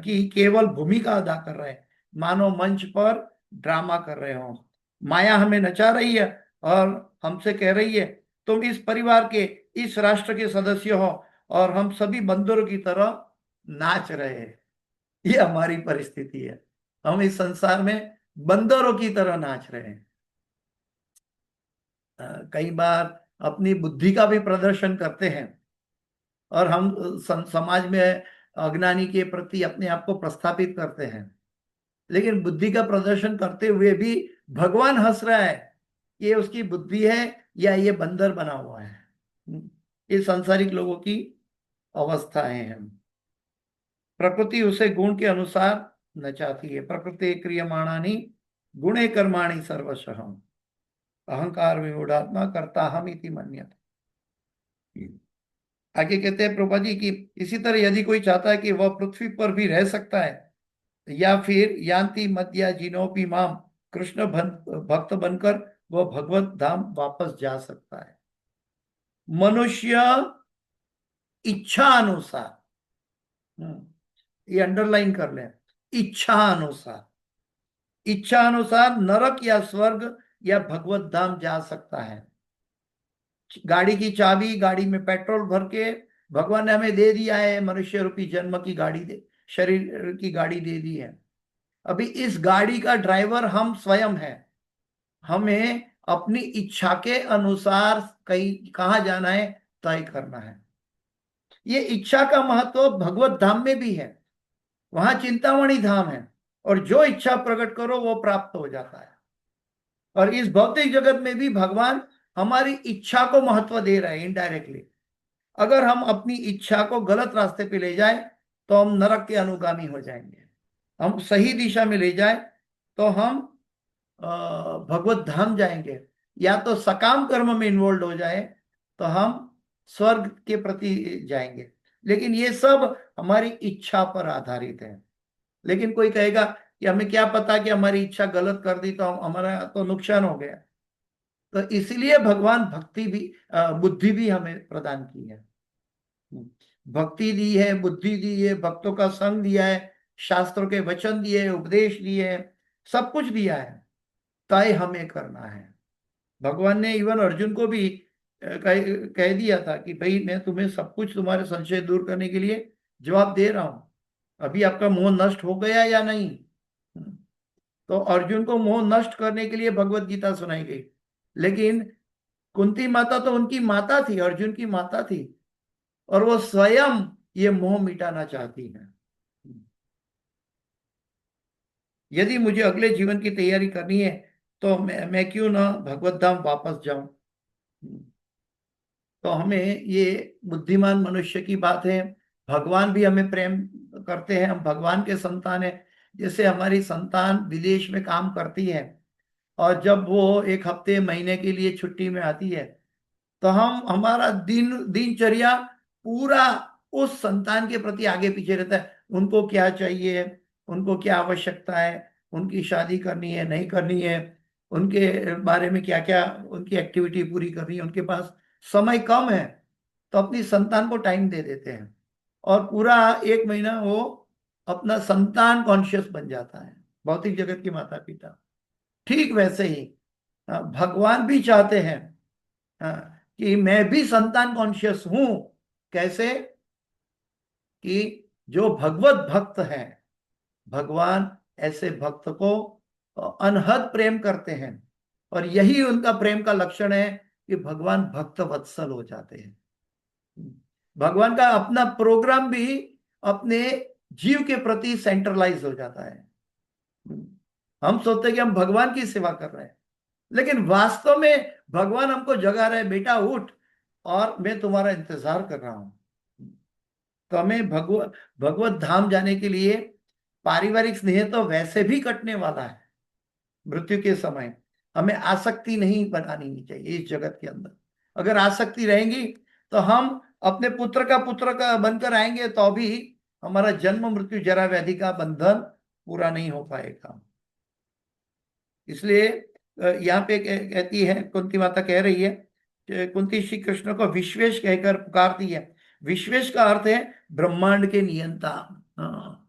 की केवल भूमिका अदा कर रहे हैं, मानो मंच पर ड्रामा कर रहे हो। माया हमें नचा रही है और हमसे कह रही है तुम इस परिवार के, इस राष्ट्र के सदस्य हो, और हम सभी बंदरों की तरह नाच रहे हैं। ये हमारी परिस्थिति है। हम इस संसार में बंदरों की तरह नाच रहे हैं। कई बार अपनी बुद्धि का भी प्रदर्शन करते हैं और हम समाज में अज्ञानी के प्रति अपने आप को प्रस्थापित करते हैं, लेकिन बुद्धि का प्रदर्शन करते हुए भी भगवान हंस रहा है। ये उसकी बुद्धि है या ये बंदर बना हुआ है। ये सांसारिक लोगों की अवस्थाएं हैं। प्रकृति उसे गुण के अनुसार नचाती है। प्रकृति क्रियमाणानि गुणे कर्माणि सर्वशः अहंकार विमूढ़ात्मा करता हम इति मन्यते। आगे कहते हैं प्रभा जी की इसी तरह यदि कोई चाहता है कि वह पृथ्वी पर भी रह सकता है या फिर यान्ति मध्या जिनोपि माम कृष्ण भक्त बनकर वह भगवत धाम वापस जा सकता है। मनुष्य इच्छा अनुसार, ये अंडरलाइन कर ले, इच्छा अनुसार, इच्छा अनुसार नरक या स्वर्ग या भगवत धाम जा सकता है। गाड़ी की चाबी गाड़ी में पेट्रोल भर के भगवान ने हमें दे दिया है, मनुष्य रूपी जन्म की गाड़ी दे, शरीर की गाड़ी दे दी है। अभी इस गाड़ी का ड्राइवर हम स्वयं हैं। हमें अपनी इच्छा के अनुसार कहीं कहाँ जाना है तय करना है। ये इच्छा का महत्व भगवत धाम में भी है। वहां चिंतामणि धाम है और जो इच्छा प्रकट करो वो प्राप्त हो जाता है। और इस भौतिक जगत में भी भगवान हमारी इच्छा को महत्व दे रहे हैं इनडायरेक्टली। अगर हम अपनी इच्छा को गलत रास्ते पे ले जाए तो हम नरक के अनुगामी हो जाएंगे। हम सही दिशा में ले जाए तो हम भगवत धाम जाएंगे, या तो सकाम कर्म में इन्वॉल्व हो जाए तो हम स्वर्ग के प्रति जाएंगे। लेकिन ये सब हमारी इच्छा पर आधारित है। लेकिन कोई कहेगा कि हमें क्या पता कि हमारी इच्छा गलत कर दी तो हमारा तो नुकसान हो गया। तो इसलिए भगवान भक्ति भी बुद्धि भी हमें प्रदान की है। भक्ति दी है, बुद्धि दी है, भक्तों का संग दिया है, शास्त्रों के वचन दिए, उपदेश दिए, सब कुछ दिया है। तय हमें करना है। भगवान ने इवन अर्जुन को भी कह दिया था कि भाई मैं तुम्हें सब कुछ तुम्हारे संशय दूर करने के लिए जवाब दे रहा हूं। अभी आपका मोह नष्ट हो गया या नहीं? तो अर्जुन को मोह नष्ट करने के लिए भगवत गीता सुनाई गई। लेकिन कुंती माता तो उनकी माता थी, अर्जुन की माता थी, और वो स्वयं ये मोह मिटाना चाहती है। यदि मुझे अगले जीवन की तैयारी करनी है तो मैं क्यों ना भगवत धाम वापस जाऊं। तो हमें ये बुद्धिमान मनुष्य की बात है। भगवान भी हमें प्रेम करते हैं, हम भगवान के संतान हैं। जैसे हमारी संतान विदेश में काम करती है और जब वो एक हफ्ते महीने के लिए छुट्टी में आती है तो हम हमारा दिनचर्या पूरा उस संतान के प्रति आगे पीछे रहता है। उनको क्या चाहिए, उनको क्या आवश्यकता है, उनकी शादी करनी है नहीं करनी है, उनके बारे में क्या क्या उनकी एक्टिविटी पूरी करनी है। उनके पास समय कम है तो अपनी संतान को टाइम दे देते हैं और पूरा 1 महीना वो अपना संतान कॉन्शियस बन जाता है, भौतिक जगत के माता पिता। ठीक वैसे ही भगवान भी चाहते हैं कि मैं भी संतान कॉन्शियस हूं। कैसे? कि जो भगवत भक्त है, भगवान ऐसे भक्त को अनहद प्रेम करते हैं, और यही उनका प्रेम का लक्षण है कि भगवान भक्त वत्सल हो जाते हैं। भगवान का अपना प्रोग्राम भी अपने जीव के प्रति सेंट्रलाइज हो जाता है। हम सोचते हैं कि हम भगवान की सेवा कर रहे हैं, लेकिन वास्तव में भगवान हमको जगा रहे, बेटा उठ और मैं तुम्हारा इंतजार कर रहा हूं। तो हमें भगवत धाम जाने के लिए पारिवारिक स्नेह तो वैसे भी कटने वाला है मृत्यु के समय। हमें आसक्ति नहीं बनानी चाहिए इस जगत के अंदर। अगर आसक्ति रहेंगी तो हम अपने पुत्र का बनकर आएंगे तो भी हमारा जन्म मृत्यु जरा व्याधि का बंधन पूरा नहीं हो पाएगा। इसलिए यहाँ पे कहती है, कुंती माता कह रही है कि कुंती श्री कृष्ण को विश्वेश कहकर पुकारती है। विश्वेश का अर्थ है ब्रह्मांड के नियंता। हाँ,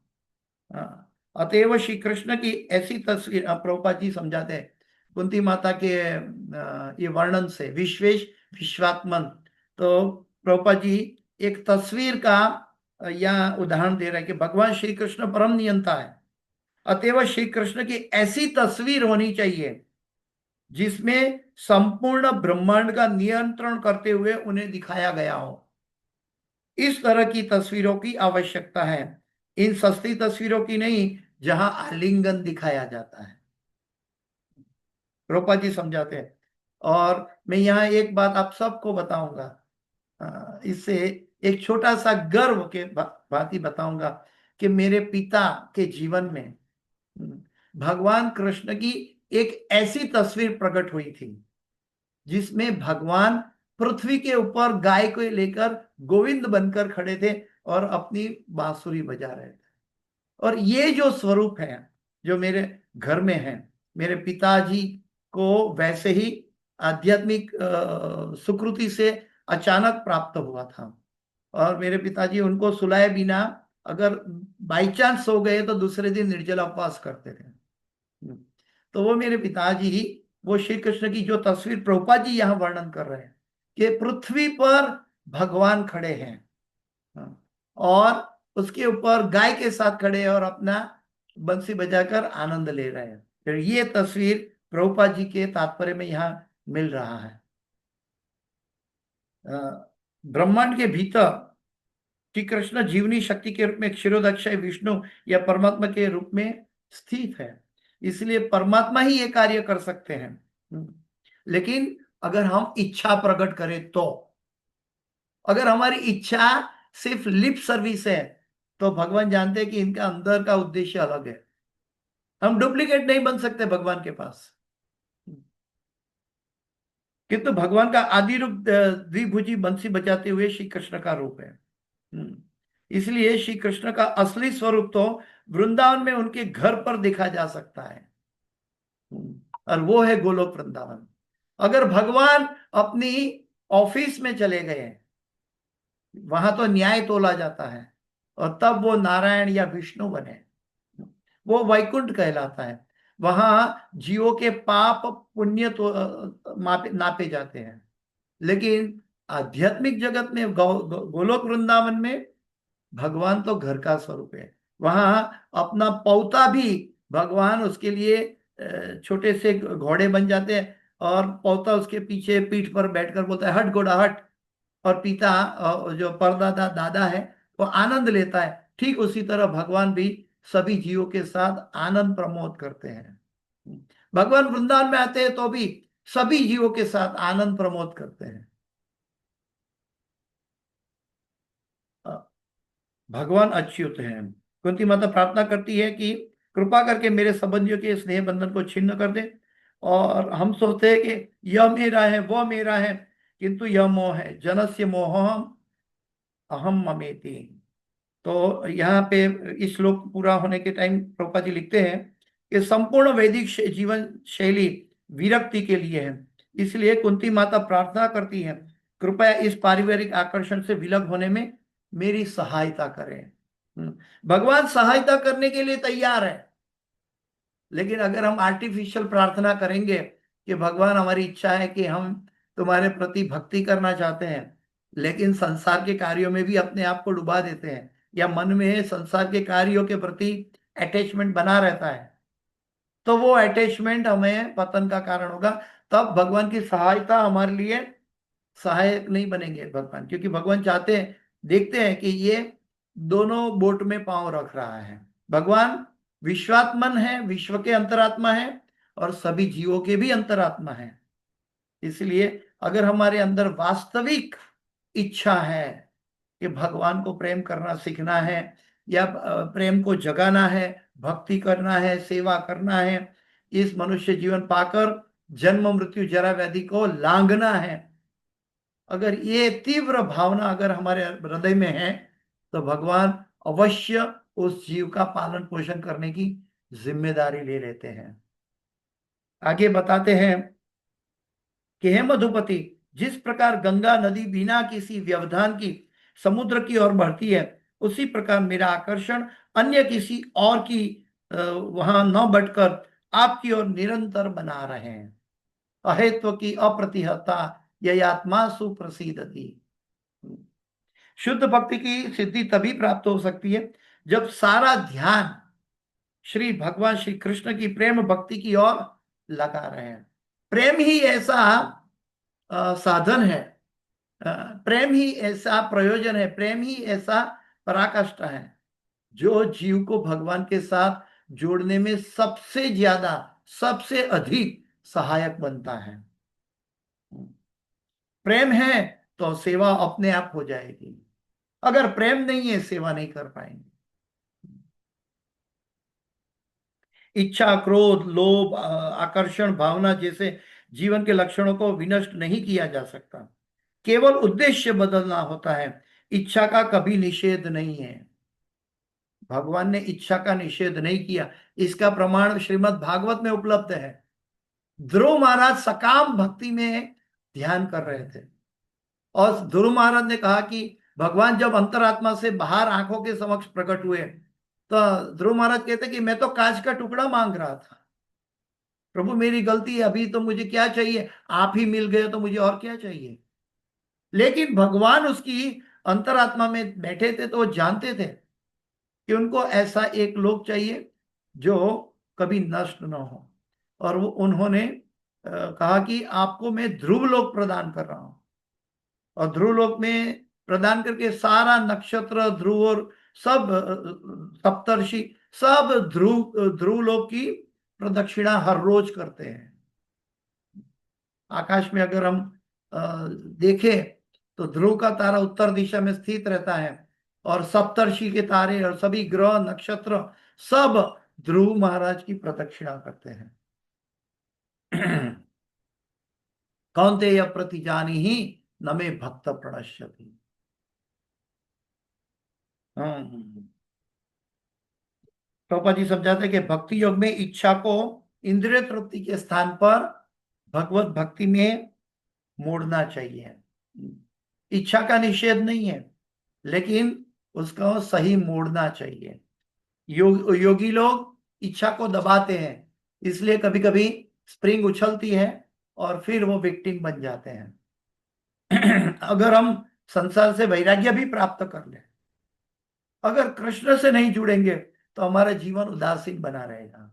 हाँ। अतएव श्री कृष्ण की ऐसी तस्वीर प्रभुपाद जी समझाते हैं कुंती माता के ये वर्णन से, विश्वेश विश्वात्मन। तो प्रभुपाद जी एक तस्वीर का यहाँ उदाहरण दे रहे हैं कि भगवान श्री कृष्ण परम नियंता है। अतएव श्री कृष्ण की ऐसी तस्वीर होनी चाहिए जिसमें संपूर्ण ब्रह्मांड का नियंत्रण करते हुए उन्हें दिखाया गया हो। इस तरह की तस्वीरों की आवश्यकता है, इन सस्ती तस्वीरों की नहीं जहां आलिंगन दिखाया जाता है। रूपा जी समझाते हैं। और मैं यहाँ एक बात आप सबको बताऊंगा, इससे एक छोटा सा गर्व के बात ही बताऊंगा कि मेरे पिता के जीवन में भगवान कृष्ण की एक ऐसी तस्वीर प्रकट हुई थी जिसमें भगवान पृथ्वी के ऊपर गाय को लेकर गोविंद बनकर खड़े थे और अपनी बांसुरी बजा रहे थे। और ये जो स्वरूप है जो मेरे घर में है, मेरे पिताजी को वैसे ही आध्यात्मिक सुकृति से अचानक प्राप्त हुआ था। और मेरे पिताजी उनको सुलाए बिना अगर बाई चांस सो गए तो दूसरे दिन निर्जला उपवास करते थे। तो वो मेरे पिताजी ही वो श्री कृष्ण की जो तस्वीर प्रभुपाद जी यहाँ वर्णन कर रहे हैं कि पृथ्वी पर भगवान खड़े हैं और उसके ऊपर गाय के साथ खड़े हैं और अपना बंसी बजाकर आनंद ले रहे हैं। फिर ये तस्वीर प्रभुपाद जी के तात्पर्य में यहाँ मिल रहा है। ब्रह्मांड के भीतर श्री कृष्ण जीवनी शक्ति के रूप में क्षीरोदक्षय विष्णु या परमात्मा के रूप में स्थित है, इसलिए परमात्मा ही ये कार्य कर सकते हैं। लेकिन अगर हम इच्छा प्रकट करें तो, अगर हमारी इच्छा सिर्फ लिप सर्विस है तो भगवान जानते हैं कि इनका अंदर का उद्देश्य अलग है। हम डुप्लीकेट नहीं बन सकते भगवान के पास। किंतु भगवान का आदि रूप द्विभुजी बंसी बजाते हुए श्री कृष्ण का रूप है। इसलिए श्री कृष्ण का असली स्वरूप तो वृंदावन में उनके घर पर देखा जा सकता है, और वो है गोलोक वृंदावन। अगर भगवान अपनी ऑफिस में चले गए, वहां तो न्याय तोला जाता है और तब वो नारायण या विष्णु बने, वो वैकुंठ कहलाता है। वहां जीवों के पाप पुण्य तो नापे जाते हैं। लेकिन आध्यात्मिक जगत में गोलोक वृंदावन में भगवान तो घर का स्वरूप है। वहां अपना पौता भी भगवान उसके लिए छोटे से घोड़े बन जाते हैं और पौता उसके पीछे पीठ पर बैठकर बोलता है हट घोड़ा हट, और पिता जो परदादा दादा है वो आनंद लेता है। ठीक उसी तरह भगवान भी सभी जीवों के साथ आनंद प्रमोद करते हैं। भगवान वृंदावन में आते हैं तो भी सभी जीवों के साथ आनंद प्रमोद करते हैं। भगवान अच्युत हैं। कुंती माता प्रार्थना करती है कि कृपा करके मेरे संबंधियों के स्नेह बंधन को छिन्न कर दे। और हम सोचते हैं कि यह मेरा है वह मेरा है, किंतु यह मोह है, जनस्य मोहम अहम ममेति। तो यहाँ पे इस श्लोक पूरा होने के टाइम प्रभुपाद जी लिखते हैं कि संपूर्ण वैदिक जीवन शैली विरक्ति के लिए है। इसलिए कुंती माता प्रार्थना करती है कृपया इस पारिवारिक आकर्षण से विलग होने में मेरी सहायता करें। भगवान सहायता करने के लिए तैयार है, लेकिन अगर हम आर्टिफिशियल प्रार्थना करेंगे कि भगवान हमारी इच्छा है कि हम तुम्हारे प्रति भक्ति करना चाहते हैं, लेकिन संसार के कार्यों में भी अपने आप को डुबा देते हैं, या मन में संसार के कार्यों के प्रति अटैचमेंट बना रहता है, तो वो अटैचमेंट हमें पतन का कारण होगा। तब भगवान की सहायता हमारे लिए सहायक नहीं बनेंगे भगवान, क्योंकि भगवान चाहते हैं, देखते हैं कि ये दोनों बोट में पांव रख रहा है। भगवान विश्वात्मन है, विश्व के अंतरात्मा है और सभी जीवों के भी अंतरात्मा है। इसलिए अगर हमारे अंदर वास्तविक इच्छा है कि भगवान को प्रेम करना सीखना है, या प्रेम को जगाना है, भक्ति करना है, सेवा करना है, इस मनुष्य जीवन पाकर जन्म मृत्यु जरा व्याधि को लांघना है, अगर ये तीव्र भावना अगर हमारे हृदय में है, तो भगवान अवश्य उस जीव का पालन पोषण करने की जिम्मेदारी ले लेते हैं। आगे बताते हैं कि हे मधुपति, जिस प्रकार गंगा नदी बिना किसी व्यवधान की समुद्र की ओर बढ़ती है, उसी प्रकार मेरा आकर्षण अन्य किसी और की वहां न बढ़कर आपकी ओर निरंतर बना रहे हैं। अहेत्व की अप्रतिहता यह आत्मा सुप्रसिद्धति। शुद्ध भक्ति की सिद्धि तभी प्राप्त हो सकती है जब सारा ध्यान श्री भगवान श्री कृष्ण की प्रेम भक्ति की ओर लगा रहे हैं। प्रेम ही ऐसा साधन है, प्रेम ही ऐसा प्रयोजन है, प्रेम ही ऐसा पराकाष्ठा है जो जीव को भगवान के साथ जोड़ने में सबसे ज्यादा, सबसे अधिक सहायक बनता है। प्रेम है तो सेवा अपने आप हो जाएगी, अगर प्रेम नहीं है सेवा नहीं कर पाएंगे। इच्छा, क्रोध, लोभ, आकर्षण भावना जैसे जीवन के लक्षणों को विनष्ट नहीं किया जा सकता, केवल उद्देश्य बदलना होता है। इच्छा का कभी निषेध नहीं है, भगवान ने इच्छा का निषेध नहीं किया। इसका प्रमाण श्रीमद् भागवत में उपलब्ध है। ध्रुव महाराज सकाम भक्ति में ध्यान कर रहे थे, और ध्रुव महाराज ने कहा कि भगवान जब अंतरात्मा से बाहर आंखों के समक्ष प्रकट हुए, तो ध्रुव महाराज कहते कि मैं तो कांच का टुकड़ा मांग रहा था, प्रभु मेरी गलती है, अभी तो मुझे क्या चाहिए, आप ही मिल गए तो मुझे और क्या चाहिए। लेकिन भगवान उसकी अंतरात्मा में बैठे थे, तो वो जानते थे कि उनको ऐसा एक लोक चाहिए जो कभी नष्ट न हो, और वो उन्होंने कहा कि आपको मैं ध्रुव लोक प्रदान कर रहा हूं। और ध्रुव लोक में प्रदान करके सारा नक्षत्र, ध्रुव और सब सप्तर्षि सब ध्रुव लोक की प्रदक्षिणा हर रोज करते हैं। आकाश में अगर हम देखें तो ध्रुव का तारा उत्तर दिशा में स्थित रहता है, और सप्तर्षि के तारे और सभी ग्रह नक्षत्र सब ध्रुव महाराज की प्रदक्षिणा करते हैं। कौन्तेय प्रतिजानी ही न मे भक्त प्रणश्यति। टोपा जी समझाते कि भक्ति योग में इच्छा को इंद्रिय तृप्ति के स्थान पर भगवत भक्ति में मोड़ना चाहिए। इच्छा का निषेध नहीं है, लेकिन उसको सही मोड़ना चाहिए। योगी लोग इच्छा को दबाते हैं, इसलिए कभी कभी स्प्रिंग उछलती है और फिर वो विक्टिम बन जाते हैं। अगर हम संसार से वैराग्य भी प्राप्त कर ले, अगर कृष्ण से नहीं जुड़ेंगे तो हमारा जीवन उदासीन बना रहेगा।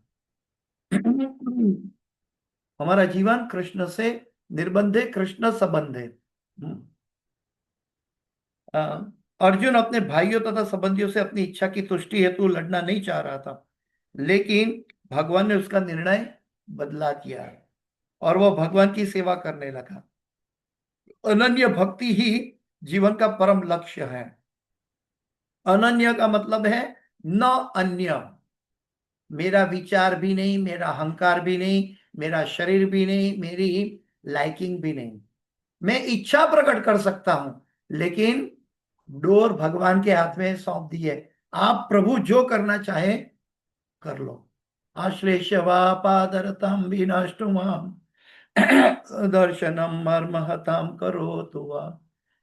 हमारा जीवन कृष्ण से निर्बंध है, कृष्ण संबंध है। अर्जुन अपने भाइयों तथा संबंधियों से अपनी इच्छा की तुष्टि हेतु लड़ना नहीं चाह रहा था, लेकिन भगवान ने उसका निर्णय बदला दिया और वह भगवान की सेवा करने लगा। अनन्य भक्ति ही जीवन का परम लक्ष्य है। अनन्य का मतलब है न अन्य, मेरा विचार भी नहीं, मेरा अहंकार भी नहीं, मेरा शरीर भी नहीं, मेरी लाइकिंग भी नहीं। मैं इच्छा प्रकट कर सकता हूं, लेकिन डोर भगवान के हाथ में सौंप दी है। आप प्रभु जो करना चाहे कर लो। आश्लेषवा पादरतम विनष्टुमाम दर्शनम मर्महतां करोतु वा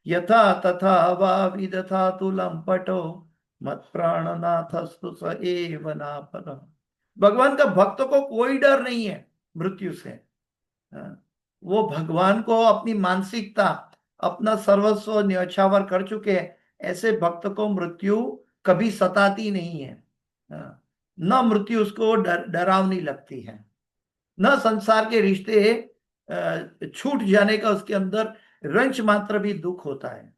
यथा तथा वा विदधातु लंपटो मत प्राणनाथस्तु स एव नापरः। भगवान का भक्त को कोई डर नहीं है मृत्यु से। वो भगवान को अपनी मानसिकता, अपना सर्वस्व न्यौछावर कर चुके हैं। ऐसे भक्त को मृत्यु कभी सताती नहीं है। न मृत्यु उसको डरावनी लगती है, न संसार के रिश्ते छूट जाने का उसके अंदर रंच मात्र भी दुख होता है।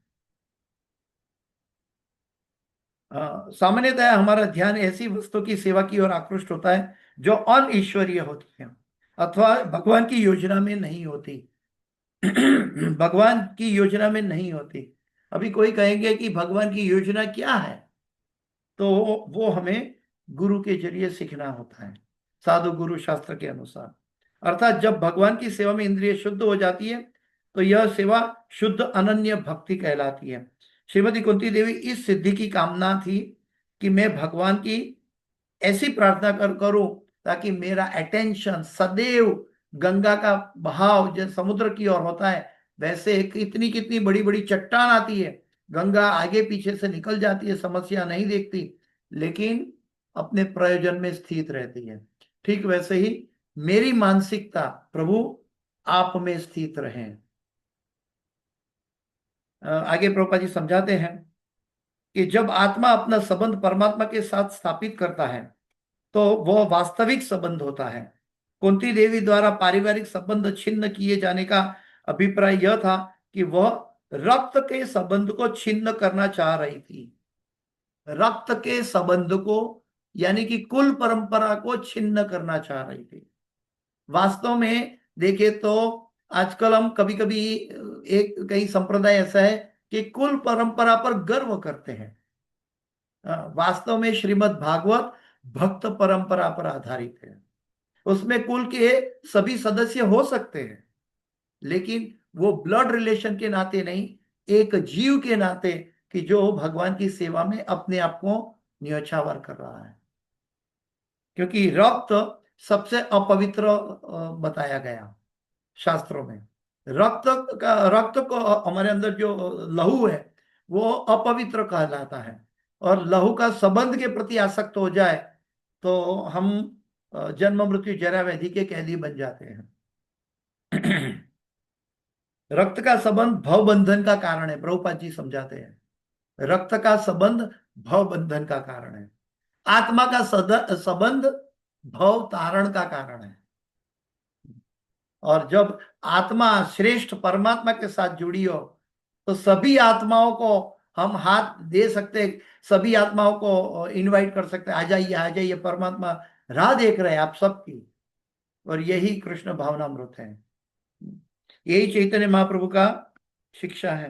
सामान्यतः हमारा ध्यान ऐसी वस्तु की सेवा की ओर आकृष्ट होता है जो अनईश्वरीय होती है अथवा भगवान की योजना में नहीं होती। भगवान की योजना में नहीं होती। अभी कोई कहेंगे कि भगवान की योजना क्या है, तो वो हमें गुरु के जरिए सीखना होता है, साधु गुरु शास्त्र के अनुसार। अर्थात जब भगवान की सेवा में इंद्रिय शुद्ध हो जाती है तो यह सेवा शुद्ध अनन्य भक्ति कहलाती है। श्रीमती कुंती देवी इस सिद्धि की कामना थी कि मैं भगवान की ऐसी प्रार्थना करूं ताकि मेरा अटेंशन सदैव गंगा का बहाव जैसे समुद्र की ओर होता है, वैसे कितनी कितनी बड़ी बड़ी चट्टान आती है, गंगा आगे पीछे से निकल जाती है, समस्या नहीं देखती, लेकिन अपने प्रयोजन में स्थित रहती है। ठीक वैसे ही मेरी मानसिकता प्रभु आप में स्थित रहे। आगे प्रभुपाद जी समझाते हैं कि जब आत्मा अपना संबंध परमात्मा के साथ स्थापित करता है तो वह वास्तविक संबंध होता है। कुंती देवी द्वारा पारिवारिक संबंध छिन्न किए जाने का अभिप्राय यह था कि वह रक्त के संबंध को छिन्न करना चाह रही थी। रक्त के संबंध को यानी कि कुल परंपरा को छिन्न करना चाह रही थी। वास्तव में देखे तो आजकल हम कभी कभी एक कई संप्रदाय ऐसा है कि कुल परंपरा पर गर्व करते हैं। वास्तव में श्रीमद् भागवत भक्त परंपरा पर आधारित है। उसमें कुल के सभी सदस्य हो सकते हैं, लेकिन वो ब्लड रिलेशन के नाते नहीं, एक जीव के नाते कि जो भगवान की सेवा में अपने आप को न्यौछावर कर रहा है। क्योंकि रक्त सबसे अपवित्र बताया गया शास्त्रों में। रक्त को हमारे अंदर जो लहू है वो अपवित्र कहलाता है, और लहू का संबंध के प्रति आसक्त हो जाए तो हम जन्म मृत्यु जरा व्याधि के कैदी बन जाते हैं। रक्त का संबंध भव बंधन का कारण है। प्रभुपाद जी समझाते हैं रक्त का संबंध भव बंधन का कारण है, आत्मा का संबंध भव तारण का कारण है। और जब आत्मा श्रेष्ठ परमात्मा के साथ जुड़ी हो तो सभी आत्माओं को हम हाथ दे सकते, सभी आत्माओं को इनवाइट कर सकते, आ जाइए, परमात्मा राह देख रहे हैं आप सबकी। और यही कृष्ण भावनामृत है, यही चैतन्य महाप्रभु का शिक्षा है।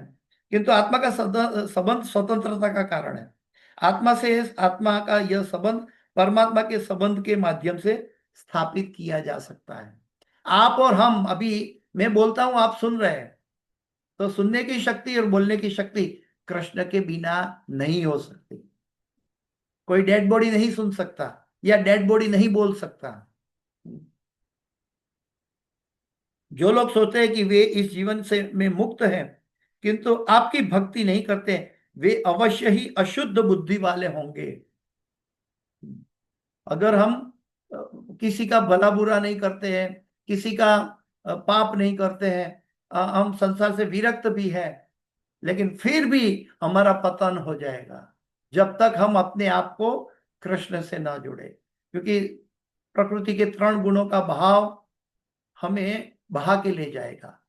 किंतु आत्मा का संबंध स्वतंत्रता का कारण है। आत्मा से आत्मा का यह संबंध परमात्मा के संबंध के माध्यम से स्थापित किया जा सकता है। आप और हम, अभी मैं बोलता हूं आप सुन रहे हैं, तो सुनने की शक्ति और बोलने की शक्ति कृष्ण के बिना नहीं हो सकती। कोई डेड बॉडी नहीं सुन सकता या डेड बॉडी नहीं बोल सकता। जो लोग सोचते हैं कि वे इस जीवन से में मुक्त हैं किंतु आपकी भक्ति नहीं करते, वे अवश्य ही अशुद्ध बुद्धि वाले होंगे। अगर हम किसी का भला बुरा नहीं करते हैं, किसी का पाप नहीं करते हैं, हम संसार से विरक्त भी है, लेकिन फिर भी हमारा पतन हो जाएगा जब तक हम अपने आप को कृष्ण से ना जुड़े। क्योंकि प्रकृति के 3 गुणों का बहाव हमें बहा के ले जाएगा।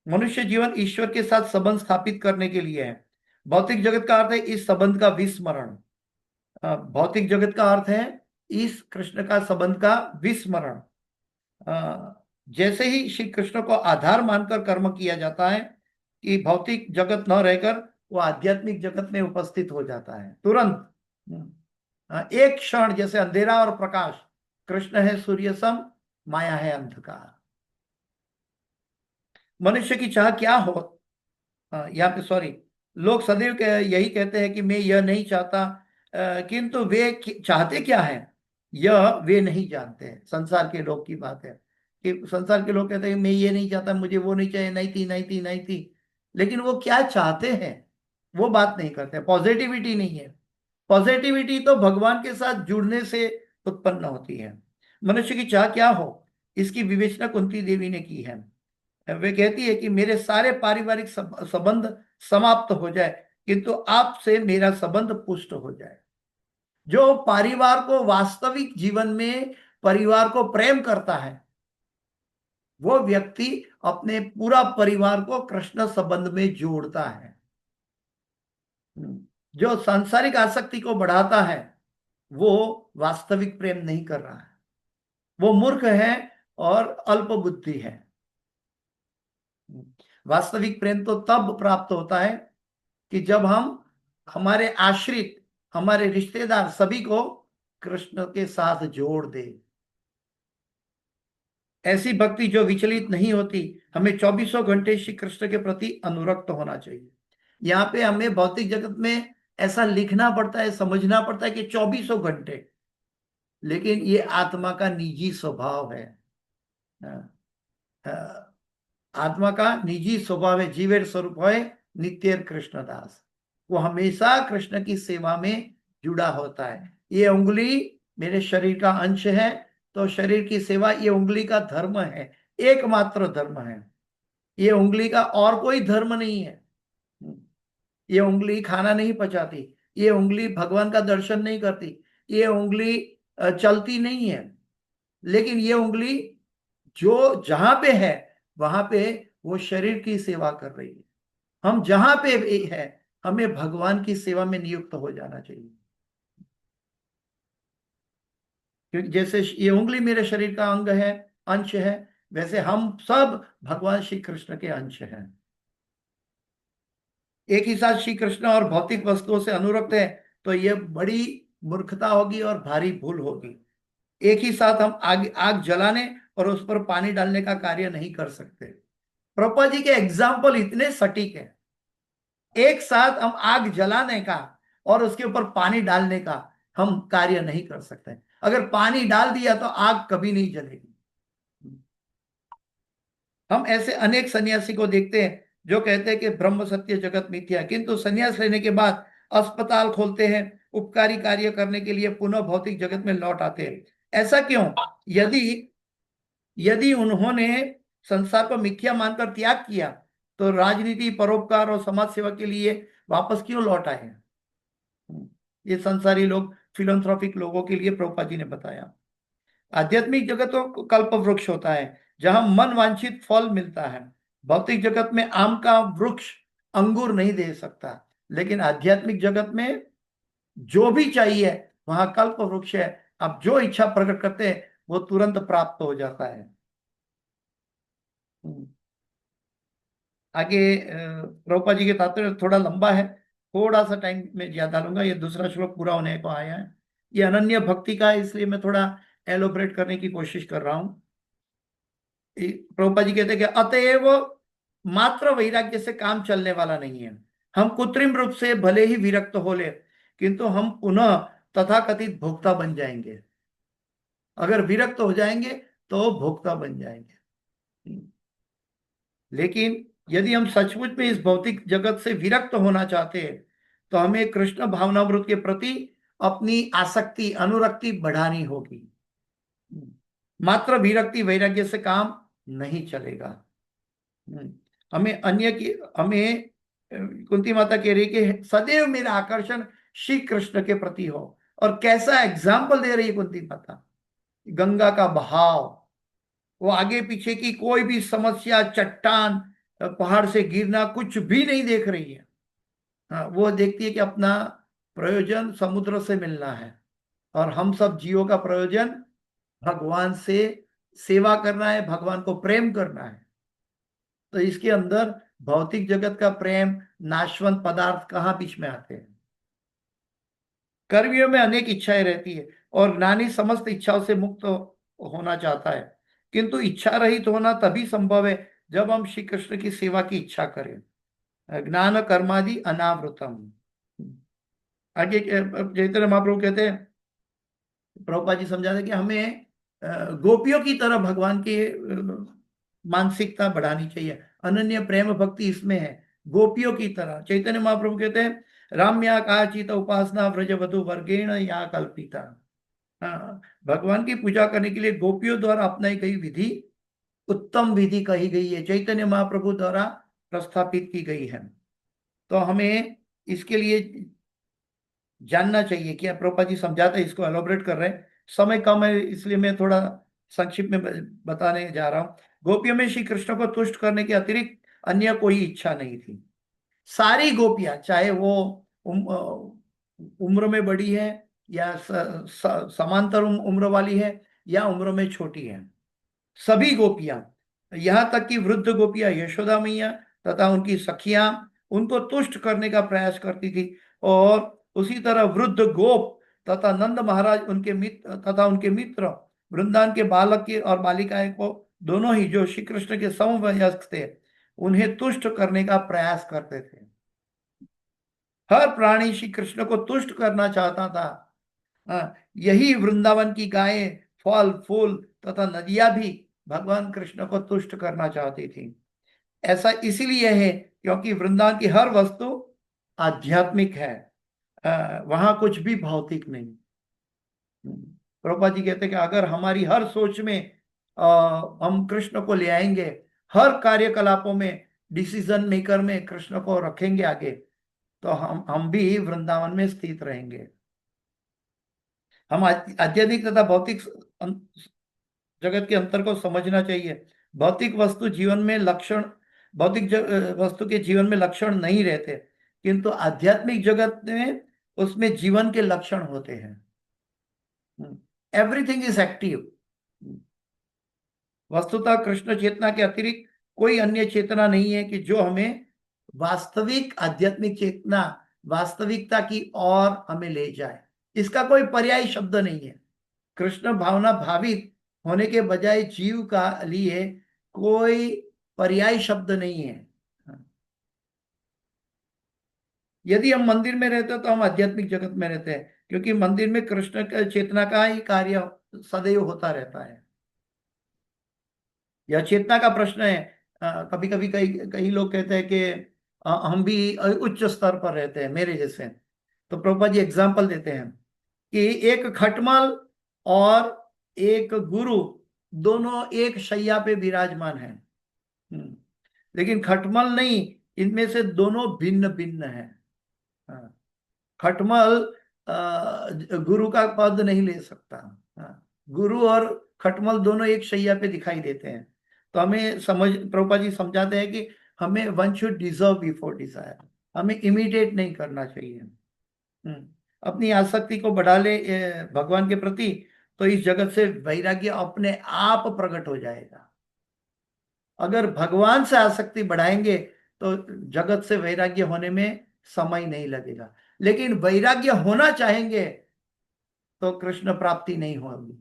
मनुष्य जीवन ईश्वर के साथ संबंध स्थापित करने के लिए है। भौतिक जगत का अर्थ है इस संबंध का विस्मरण। भौतिक जगत का अर्थ है इस कृष्ण का संबंध का विस्मरण। जैसे ही श्री कृष्ण को आधार मानकर कर्म किया जाता है कि भौतिक जगत न रहकर वो आध्यात्मिक जगत में उपस्थित हो जाता है तुरंत। एक क्षण जैसे अंधेरा और प्रकाश, कृष्ण है सूर्य सम, माया है अंधकार। मनुष्य की चाह क्या हो, यहाँ पे सॉरी, लोग सदैव यही कहते हैं कि मैं यह नहीं चाहता, किंतु वे चाहते क्या है यह वे नहीं जानते हैं। संसार के लोग की बात है। कि संसार के लोग कहते हैं मैं ये नहीं चाहता, मुझे वो नहीं चाहिए, नहीं थी नहीं थी नहीं थी, लेकिन वो क्या चाहते हैं वो बात नहीं करते। पॉजिटिविटी नहीं है। पॉजिटिविटी तो भगवान के साथ जुड़ने से उत्पन्न होती है। मनुष्य की चाह क्या हो, इसकी विवेचना कुंती देवी ने की है। वे कहती है कि मेरे सारे पारिवारिक संबंध समाप्त हो जाए, किंतु आपसे मेरा संबंध पुष्ट हो जाए। जो परिवार को वास्तविक जीवन में परिवार को प्रेम करता है, वो व्यक्ति अपने पूरा परिवार को कृष्ण संबंध में जोड़ता है। जो सांसारिक आसक्ति को बढ़ाता है वो वास्तविक प्रेम नहीं कर रहा है, वो मूर्ख है और अल्प बुद्धि है। वास्तविक प्रेम तो तब प्राप्त होता है कि जब हम हमारे आश्रित, हमारे रिश्तेदार सभी को कृष्ण के साथ जोड़ दे। ऐसी भक्ति जो विचलित नहीं होती। हमें 24 घंटे श्री कृष्ण के प्रति अनुरक्त होना चाहिए। यहाँ पे हमें भौतिक जगत में ऐसा लिखना पड़ता है, समझना पड़ता है कि 24 घंटे, लेकिन ये आत्मा का निजी स्वभाव है। आत्मा का निजी स्वभाव है, जीवेर स्वरूप है नित्य कृष्णदास। वो हमेशा कृष्ण की सेवा में जुड़ा होता है। ये उंगली मेरे शरीर का अंश है, तो शरीर की सेवा ये उंगली का धर्म है, एकमात्र धर्म है। ये उंगली का और कोई धर्म नहीं है। ये उंगली खाना नहीं पचाती, ये उंगली भगवान का दर्शन नहीं करती, ये उंगली चलती नहीं है, लेकिन ये उंगली जो जहां पे है वहां पे वो शरीर की सेवा कर रही है। हम जहां पे भी है हमें भगवान की सेवा में नियुक्त हो जाना चाहिए। क्योंकि जैसे ये उंगली मेरे शरीर का अंग है, अंश है, वैसे हम सब भगवान श्री कृष्ण के अंश हैं। एक ही साथ श्री कृष्ण और भौतिक वस्तुओं से अनुरक्त है तो यह बड़ी मूर्खता होगी और भारी भूल होगी। एक ही साथ हम आग आग जलाने और उस पर पानी डालने का कार्य नहीं कर सकते। प्रभुपाद जी के एग्जाम्पल इतने सटीक है। एक साथ हम आग जलाने का और उसके ऊपर पानी डालने का हम कार्य नहीं कर सकते। अगर पानी डाल दिया तो आग कभी नहीं जलेगी। हम ऐसे अनेक सन्यासी को देखते हैं जो कहते हैं कि ब्रह्म सत्य जगत मिथ्या, किंतु सन्यास लेने के बाद अस्पताल खोलते हैं, उपकारी कार्य करने के लिए पुनः भौतिक जगत में लौट आते हैं। ऐसा क्यों? यदि यदि उन्होंने संसार को मिथ्या मानकर त्याग किया तो राजनीति, परोपकार और समाज सेवा के लिए वापस क्यों लौट आए हैं? ये संसारी लोग, फिलोंथ्रोपिक लोगों के लिए प्रभुपाद जी ने बताया। आध्यात्मिक जगत तो कल्प वृक्ष होता है जहां मन वांछित फल मिलता है। भौतिक जगत में आम का वृक्ष अंगूर नहीं दे सकता, लेकिन आध्यात्मिक जगत में जो भी चाहिए वहां कल्प वृक्ष है। आप जो इच्छा प्रकट करते हैं वो तुरंत प्राप्त हो जाता है। आगे प्रभुपाद जी के तात्पर्य थोड़ा लंबा है, थोड़ा सा टाइम में ज्यादा लूंगा। ये दूसरा श्लोक पूरा होने को आया है। ये अनन्य भक्ति का है, इसलिए मैं थोड़ा एलोबरेट करने की कोशिश कर रहा हूं। प्रभुपाद जी कहते हैं कि अतएव मात्र वैराग्य से काम चलने वाला नहीं है। हम कृत्रिम रूप से भले ही विरक्त हो ले, किंतु हम पुनः तथाकथित भोक्ता बन जाएंगे। अगर विरक्त हो जाएंगे तो भोक्ता बन जाएंगे। लेकिन यदि हम सचमुच में इस भौतिक जगत से विरक्त होना चाहते हैं तो हमें कृष्ण भावनामृत के प्रति अपनी आसक्ति, अनुरक्ति बढ़ानी होगी। मात्र विरक्ति वैराग्य से काम नहीं चलेगा। हमें अन्य की हमें कुंती माता कह रही कि सदैव मेरा आकर्षण श्री कृष्ण के प्रति हो। और कैसा एग्जाम्पल दे रही है कुंती माता, गंगा का बहाव। वो आगे पीछे की कोई भी समस्या, चट्टान, पहाड़ से गिरना, कुछ भी नहीं देख रही है। हाँ, वो देखती है कि अपना प्रयोजन समुद्र से मिलना है और हम सब जीवों का प्रयोजन भगवान से सेवा करना है, भगवान को प्रेम करना है। तो इसके अंदर भौतिक जगत का प्रेम, नाशवंत पदार्थ कहाँ बीच में आते हैं? कर्मियों में अनेक इच्छाएं रहती है और ज्ञानी समस्त इच्छाओं से मुक्त होना चाहता है, किंतु इच्छा रहित होना तभी संभव है जब हम श्री कृष्ण की सेवा की इच्छा करें। ज्ञान कर्मादि अनावृतम। आगे चैतन्य महाप्रभु कहते हैं, प्रभुपाद जी समझाते कि हमें गोपियों की तरह भगवान की मानसिकता बढ़ानी चाहिए। अनन्य प्रेम भक्ति इसमें है, गोपियों की तरह। चैतन्य महाप्रभु कहते हैं राम्या काचित उपासना व्रजवधु वर्गेण या कल्पिता। हाँ, भगवान की पूजा करने के लिए गोपियों द्वारा अपनाई गई विधि उत्तम विधि कही गई है, चैतन्य महाप्रभु द्वारा प्रस्थापित की गई है। तो हमें इसके लिए जानना चाहिए। क्या प्रभुपाद जी समझाते हैं, इसको एलोबरेट कर रहे हैं, समय कम है इसलिए मैं थोड़ा संक्षिप्त में बताने जा रहा हूं। गोपियों में श्री कृष्ण को तुष्ट करने के अतिरिक्त अन्य कोई इच्छा नहीं थी। सारी गोपियां, चाहे वो उम्र में बड़ी है या समांतर उम्र वाली है या उम्र में छोटी है, सभी गोपियां, यहाँ तक कि वृद्ध गोपियां यशोदा मैया तथा उनकी सखियां उनको तुष्ट करने का प्रयास करती थी। और उसी तरह वृद्ध गोप तथा नंद महाराज उनके मित्र वृंदावन के बालक के और बालिकाएं को, दोनों ही जो श्री कृष्ण के समवयस्क थे, उन्हें तुष्ट करने का प्रयास करते थे। हर प्राणी श्री कृष्ण को तुष्ट करना चाहता था। यही वृंदावन की गायें, फल फूल तथा नदियां भी भगवान कृष्ण को तुष्ट करना चाहती थी। ऐसा इसीलिए है क्योंकि वृंदावन की हर वस्तु आध्यात्मिक है, वहां कुछ भी भौतिक नहीं। प्रभुपाद जी कहते हैं कि अगर हमारी हर सोच में हम कृष्ण को ले आएंगे, हर कार्यकलापों में, डिसीजन मेकर में कृष्ण को रखेंगे आगे, तो हम भी वृंदावन में स्थित रहेंगे। हम आध्यात्मिक तथा भौतिक जगत के अंतर को समझना चाहिए। भौतिक वस्तु जीवन में लक्षण, वस्तु के जीवन में लक्षण नहीं रहते, किंतु आध्यात्मिक जगत में उसमें जीवन के लक्षण होते हैं। Everything is active. वस्तुतः कृष्ण चेतना के अतिरिक्त कोई अन्य चेतना नहीं है कि जो हमें वास्तविक आध्यात्मिक चेतना, वास्तविकता की ओर हमें ले जाए। इसका कोई पर्यायी शब्द नहीं है। कृष्ण भावना भावित होने के बजाय जीव का लिए कोई पर्यायी शब्द नहीं है। यदि हम मंदिर में रहते हैं तो हम आध्यात्मिक जगत में रहते हैं, क्योंकि मंदिर में कृष्ण का चेतना का ही कार्य सदैव होता रहता है। यह चेतना का प्रश्न है। कभी कभी कई कई लोग कहते हैं कि हम भी उच्च स्तर पर रहते हैं मेरे जैसे। तो प्रभुपाद जी एग्जाम्पल देते हैं कि एक खटमल और एक गुरु दोनों एक शैया पे विराजमान है, लेकिन खटमल नहीं, इनमें से दोनों भिन्न भिन्न है। खटमल गुरु का पद नहीं ले सकता। गुरु और खटमल दोनों एक शैया पे दिखाई देते हैं। तो हमें प्रभुपाद जी समझाते हैं कि हमें one should deserve before desire. हमें इमिटेट नहीं करना चाहिए। अपनी आसक्ति को बढ़ा ले भगवान के प्रति, तो इस जगत से वैराग्य अपने आप प्रकट हो जाएगा। अगर भगवान से आसक्ति बढ़ाएंगे तो जगत से वैराग्य होने में समय नहीं लगेगा। लेकिन वैराग्य होना चाहेंगे तो कृष्ण प्राप्ति नहीं होगी।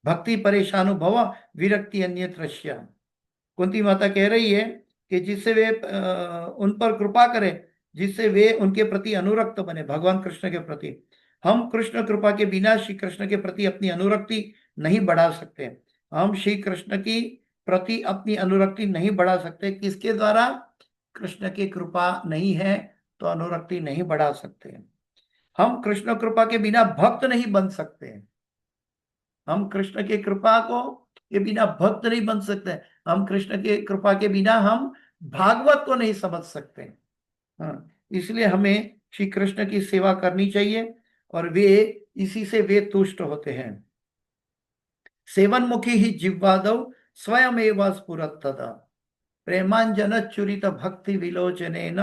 भक्ति परेशानुभव विरक्ति अन्यत्र। कुंती माता कह रही है कि जिससे वे उन पर कृपा करें, जिससे वे उनके प्रति अनुरक्त बने, भगवान कृष्ण के प्रति। हम कृष्ण कृपा के बिना श्री कृष्ण के प्रति अपनी अनुरक्ति नहीं बढ़ा सकते। हम श्री कृष्ण की प्रति अपनी अनुरक्ति नहीं बढ़ा सकते। किसके द्वारा? कृष्ण की कृपा नहीं है तो अनुरक्ति नहीं बढ़ा सकते। हम कृष्ण कृपा के बिना भक्त नहीं बन सकते। हम कृष्ण की कृपा को के बिना भक्त नहीं बन सकते। हम कृष्ण के कृपा के बिना हम भागवत को नहीं समझ सकते। हाँ, इसलिए हमें श्री कृष्ण की सेवा करनी चाहिए और वे इसी से वे तुष्ट होते हैं। सेवनमुखी ही जिह्वादौ स्वयमेव स्फुरत्तदा प्रेमांजन चुरित भक्ति विलोचनेन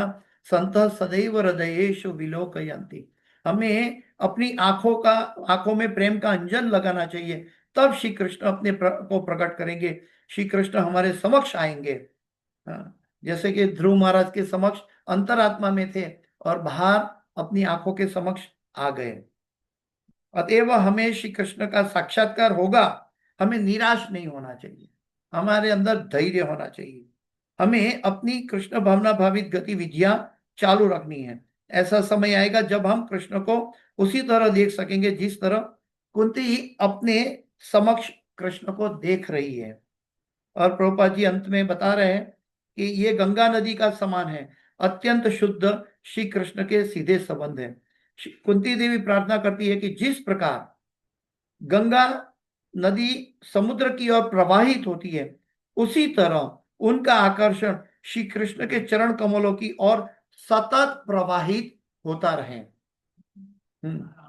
संतः सदैव हृदयेषु विलोकयन्ति। हमें अपनी आंखों में प्रेम का अंजन लगाना चाहिए, तब श्री कृष्ण अपने को प्रकट करेंगे। श्री कृष्ण हमारे समक्ष आएंगे। जैसे कि ध्रुव महाराज के समक्ष अंतरात्मा में थे और बाहर अपनी आंखों के समक्ष आ गए। अतएव हमें श्री कृष्ण का साक्षात्कार होगा, हमें निराश नहीं होना चाहिए, हमारे अंदर धैर्य होना चाहिए। हमें अपनी कृष्ण भावना भावित गतिविधियां चालू रखनी है। ऐसा समय आएगा जब हम कृष्ण को उसी तरह देख सकेंगे जिस तरह कुंती अपने समक्ष कृष्ण को देख रही है और प्रभुपाद जी अंत में बता रहे हैं कि ये गंगा नदी का समान है, अत्यंत शुद्ध श्री कृष्ण के सीधे संबंध है। कुंती देवी प्रार्थना करती है कि जिस प्रकार गंगा नदी समुद्र की ओर प्रवाहित होती है, उसी तरह उनका आकर्षण श्री कृष्ण के चरण कमलों की ओर सतत प्रवाहित होता रहे।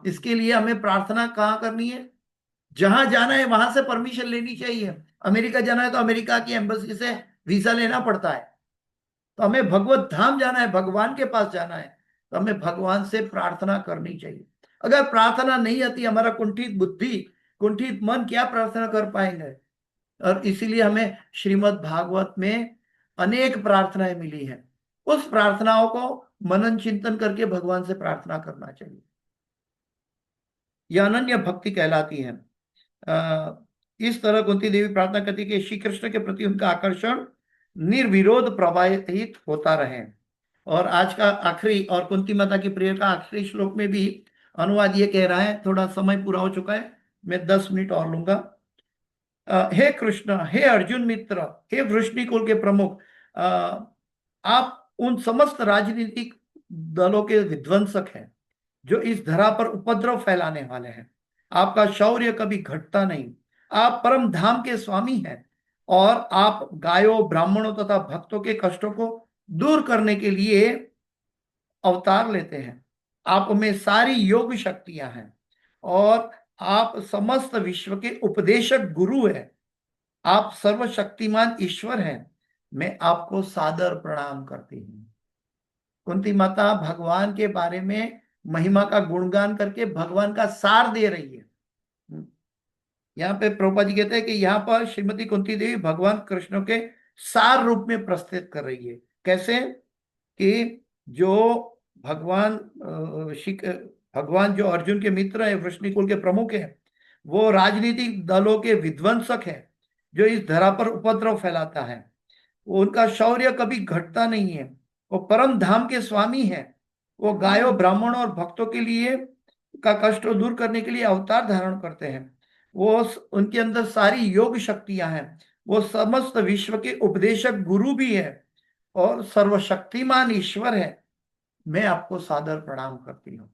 इसके लिए हमें प्रार्थना कहाँ करनी है? जहां जाना है वहां से परमिशन लेनी चाहिए। अमेरिका जाना है तो अमेरिका की एम्बेसी से वीजा लेना पड़ता है। तो हमें भगवत धाम जाना है, भगवान के पास जाना है, तो हमें भगवान से प्रार्थना करनी चाहिए। अगर प्रार्थना नहीं आती, हमारा कुंठित बुद्धि, कुंठित मन क्या प्रार्थना कर पाएंगे? और इसीलिए हमें श्रीमद् भागवत में अनेक प्रार्थनाएं मिली हैं। उस प्रार्थनाओं को मनन चिंतन करके भगवान से प्रार्थना करना चाहिए। यह अनन्य भक्ति कहलाती है। इस तरह कुंती देवी प्रार्थना करती कि श्री कृष्ण के प्रति उनका आकर्षण निर्विरोध प्रवाहित होता रहे। और आज का आखिरी और कुंती माता की प्रेयर का आखिरी श्लोक में भी अनुवाद ये कह रहा है, थोड़ा समय पूरा हो चुका है, मैं 10 मिनट और लूंगा। हे कृष्ण, हे अर्जुन मित्र, हे वृष्णिकुल के प्रमुख, आप उन समस्त राजनीतिक दलों के विध्वंसक हैं जो इस धरा पर उपद्रव फैलाने वाले हैं। आपका शौर्य कभी घटता नहीं। आप परम धाम के स्वामी हैं और आप गायों, ब्राह्मणों तथा भक्तों के कष्टों को दूर करने के लिए अवतार लेते हैं। आप में सारी योग शक्तियां हैं और आप समस्त विश्व के उपदेशक गुरु हैं। आप सर्वशक्तिमान ईश्वर हैं। मैं आपको सादर प्रणाम करती हूँ। कुंती माता भगवान के बारे में महिमा का गुणगान करके भगवान का सार दे रही है। यहाँ पे प्रभुपाद जी कहते हैं कि यहाँ पर श्रीमती कुंती देवी भगवान कृष्ण के सार रूप में प्रस्तुत कर रही है। कैसे? कि जो भगवान भगवान जो अर्जुन के मित्र है, वृष्णिकुल के प्रमुख है, वो राजनीतिक दलों के विध्वंसक है जो इस धरा पर उपद्रव फैलाता है। वो उनका शौर्य कभी घटता नहीं है। वो परम धाम के स्वामी है। वो गायों, ब्राह्मणों और भक्तों के लिए का कष्ट दूर करने के लिए अवतार धारण करते हैं। वो उनके अंदर सारी योग शक्तियां हैं। वो समस्त विश्व के उपदेशक गुरु भी है और सर्वशक्तिमान ईश्वर है। मैं आपको सादर प्रणाम करती हूँ।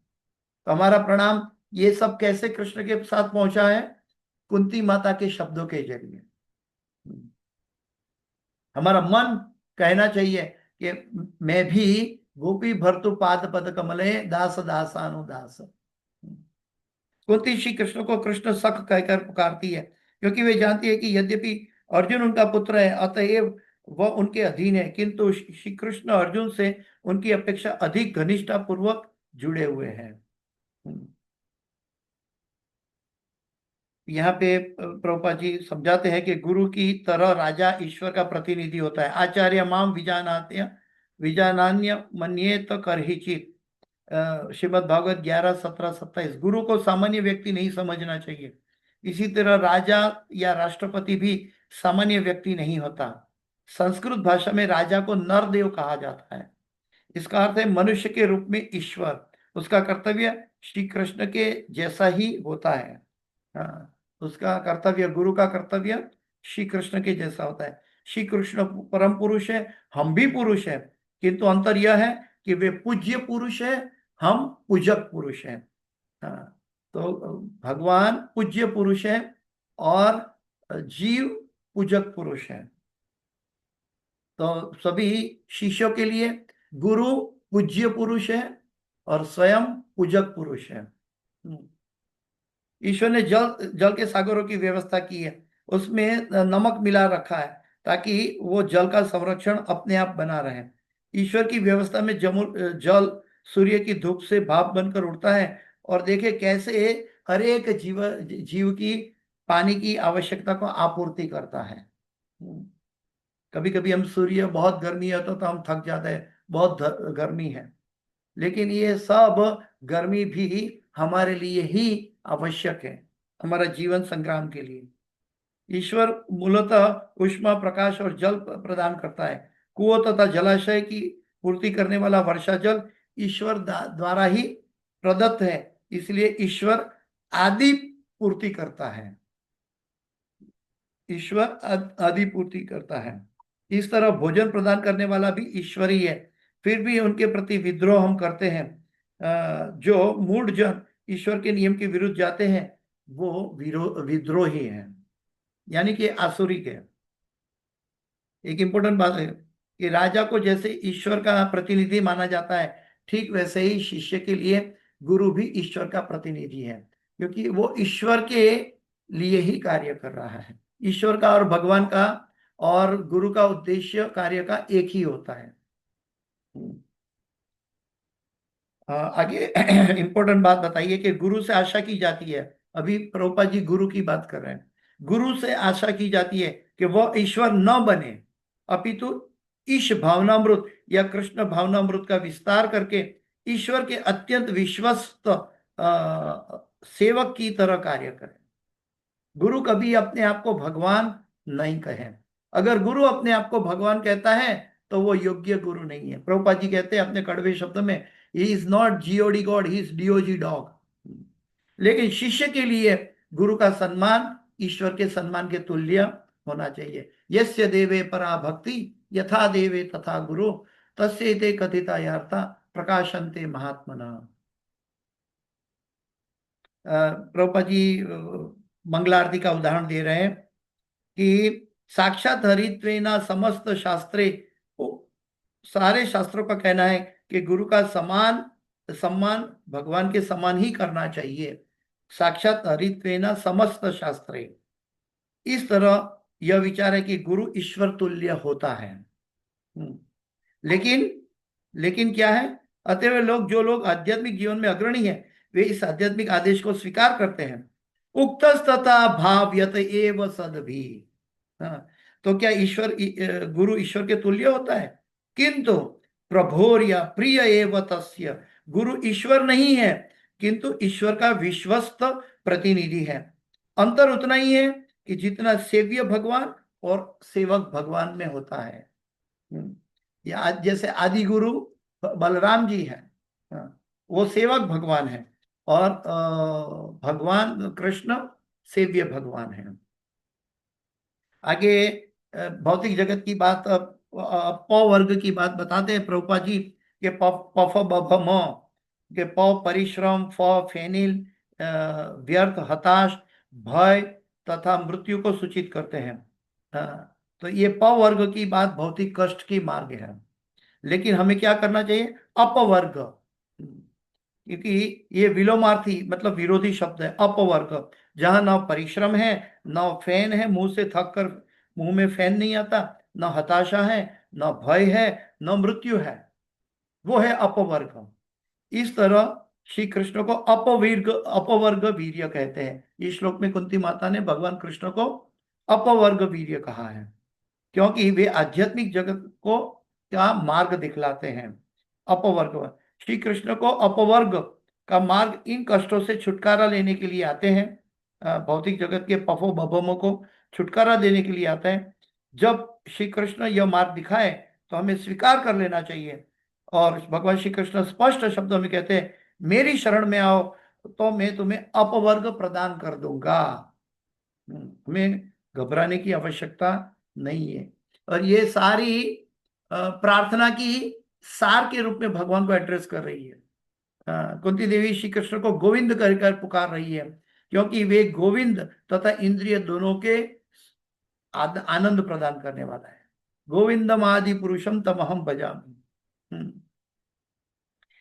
तो हमारा प्रणाम ये सब कैसे कृष्ण के साथ पहुंचा है? कुंती माता के शब्दों के जरिए। हमारा मन कहना चाहिए कि मैं भी गोपी भर्तु पाद पद कमले दास दासानुदास। कुंती श्री कृष्ण को कृष्ण सख कहकर पुकारती है क्योंकि वे जानती है कि यद्यपि अर्जुन उनका पुत्र है, अतएव वह उनके अधीन है, किंतु श्री कृष्ण अर्जुन से उनकी अपेक्षा अधिक घनिष्ठता पूर्वक जुड़े हुए हैं। यहाँ पे प्रभुपाद जी समझाते हैं कि गुरु की तरह राजा ईश्वर का प्रतिनिधि होता है। आचार्य माम विजानात्य विजानान्य मन्येत करहिचित। श्रीमद् भागवत 11:17-27। गुरु को सामान्य व्यक्ति नहीं समझना चाहिए। इसी तरह राजा या राष्ट्रपति भी सामान्य व्यक्ति नहीं होता। संस्कृत भाषा में राजा को नरदेव कहा जाता है। इसका अर्थ है मनुष्य के रूप में ईश्वर। उसका कर्तव्य श्री कृष्ण के जैसा ही होता है। हाँ, उसका कर्तव्य, गुरु का कर्तव्य श्री कृष्ण के जैसा होता है। श्री कृष्ण परम पुरुष है, हम भी पुरुष है, किंतु अंतर यह है कि वे पूज्य पुरुष है, हम पूजक पुरुष हैं। हाँ, तो भगवान पूज्य पुरुष है और जीव पूजक पुरुष है। तो सभी शिष्यों के लिए गुरु पूज्य पुरुष है और स्वयं पूजक पुरुष है। ईश्वर ने जल के सागरों की व्यवस्था की है, उसमें नमक मिला रखा है ताकि वो जल का संरक्षण अपने आप बना रहे। ईश्वर की व्यवस्था में जल सूर्य की धूप से भाप बनकर उड़ता है और देखे कैसे हर एक जीव की पानी की आवश्यकता को आपूर्ति करता है। कभी कभी हम सूर्य बहुत गर्मी है तो हम थक जाते हैं, बहुत गर्मी है, लेकिन ये सब गर्मी भी हमारे लिए ही आवश्यक है, हमारा जीवन संग्राम के लिए। ईश्वर मूलतः ऊष्मा, प्रकाश और जल प्रदान करता है। कुओं तथा जलाशय की पूर्ति करने वाला वर्षा जल ईश्वर द्वारा ही प्रदत्त है। इसलिए ईश्वर आदि पूर्ति करता है, ईश्वर आदि पूर्ति करता है। इस तरह भोजन प्रदान करने वाला भी ईश्वर ही है, फिर भी उनके प्रति विद्रोह हम करते हैं। जो मूढ़ जन ईश्वर के नियम के विरुद्ध जाते हैं वो विद्रोही हैं, यानी कि आसुरिक है। एक इंपॉर्टेंट बात है कि राजा को जैसे ईश्वर का प्रतिनिधि माना जाता है, ठीक वैसे ही शिष्य के लिए गुरु भी ईश्वर का प्रतिनिधि है, क्योंकि वो ईश्वर के लिए ही कार्य कर रहा है। ईश्वर का और भगवान का और गुरु का उद्देश्य कार्य का एक ही होता है। आगे इंपॉर्टेंट बात बताइए कि गुरु से आशा की जाती है, अभी प्रभुपाद जी गुरु की बात कर रहे हैं, गुरु से आशा की जाती है कि वह ईश्वर न बने, अपितु ईश भावनामृत या कृष्ण भावनामृत का विस्तार करके ईश्वर के अत्यंत विश्वस्त सेवक की तरह कार्य करे। गुरु कभी अपने आप को भगवान नहीं कहे। अगर गुरु अपने आप को भगवान कहता है तो वो योग्य गुरु नहीं है। प्रभुपाद जी कहते हैं अपने कड़वे शब्द में, he is not GOD God, he is DOG dog. लेकिन शिष्य के लिए गुरु का सम्मान ईश्वर के सम्मान के तुल्य होना चाहिए। यस्य देवे परा भक्ति यथा देवे तथा गुरु तस्येते कथिता यार्था प्रकाशन्ते महात्मना। प्रभुपाद जी मंगला आरती का उदाहरण दे रहे हैं कि साक्षात हरित्वेना समस्त शास्त्रे, सारे शास्त्रों का कहना है कि गुरु का सम्मान भगवान के समान ही करना चाहिए। साक्षात हरित्वेना समस्त शास्त्रे, इस तरह यह विचार है कि गुरु ईश्वर तुल्य होता है। लेकिन क्या है, अतएव जो लोग आध्यात्मिक जीवन में अग्रणी है वे इस आध्यात्मिक आदेश को स्वीकार करते हैं। उक्तस्तथा भाव्यत एव सद्भी। तो क्या गुरु ईश्वर के तुल्य होता है? किंतु प्रभोर्या प्रिय एव तस्य, गुरु ईश्वर नहीं है किंतु ईश्वर का विश्वस्त प्रतिनिधि है। अंतर उतना ही है कि जितना सेव्य भगवान और सेवक भगवान में होता है। या जैसे आदि गुरु बलराम जी है, वो सेवक भगवान है, और भगवान कृष्ण सेव्य भगवान है। आगे भौतिक जगत की बात, प वर्ग की बात बताते हैं प्रभुपाद जी के पफ बफ म के प परिश्रम, फ फेनिल व्यर्थ, हताश, भय तथा मृत्यु को सूचित करते हैं। तो ये प वर्ग की बात भौतिक कष्ट की मार्ग है। लेकिन हमें क्या करना चाहिए? अपवर्ग, क्योंकि ये विलोमार्थी मतलब विरोधी शब्द है। अपवर्ग जहां न परिश्रम है, न फैन है, मुंह से थक कर मुंह में फैन नहीं आता, न हताशा है, न भय है, न मृत्यु है, वो है अपवर्ग। इस तरह श्री कृष्ण को अपवर्ग वीर्य कहते हैं। इस श्लोक में कुंती माता ने भगवान कृष्ण को अपवर्ग वीर्य कहा है, क्योंकि वे आध्यात्मिक जगत को क्या मार्ग दिखलाते हैं। अपवर्ग, श्री कृष्ण को अपवर्ग का मार्ग इन कष्टों से छुटकारा लेने के लिए आते हैं। भौतिक जगत के पफो बभमों को छुटकारा देने के लिए आते हैं। जब श्री कृष्ण यह मार्ग दिखाए तो हमें स्वीकार कर लेना चाहिए। और भगवान श्री कृष्ण स्पष्ट शब्दों में कहते हैं, मेरी शरण में आओ तो मैं तुम्हें अपवर्ग प्रदान कर दूंगा। हमें घबराने की आवश्यकता नहीं है। और ये सारी प्रार्थना की सार के रूप में भगवान को एड्रेस कर रही है। कुंती देवी श्री कृष्ण को गोविंद कहकर पुकार रही है, क्योंकि वे गोविंद तथा इंद्रिय दोनों के आनंद प्रदान करने वाला है। गोविंदम आदि पुरुषम तमहम भजामि।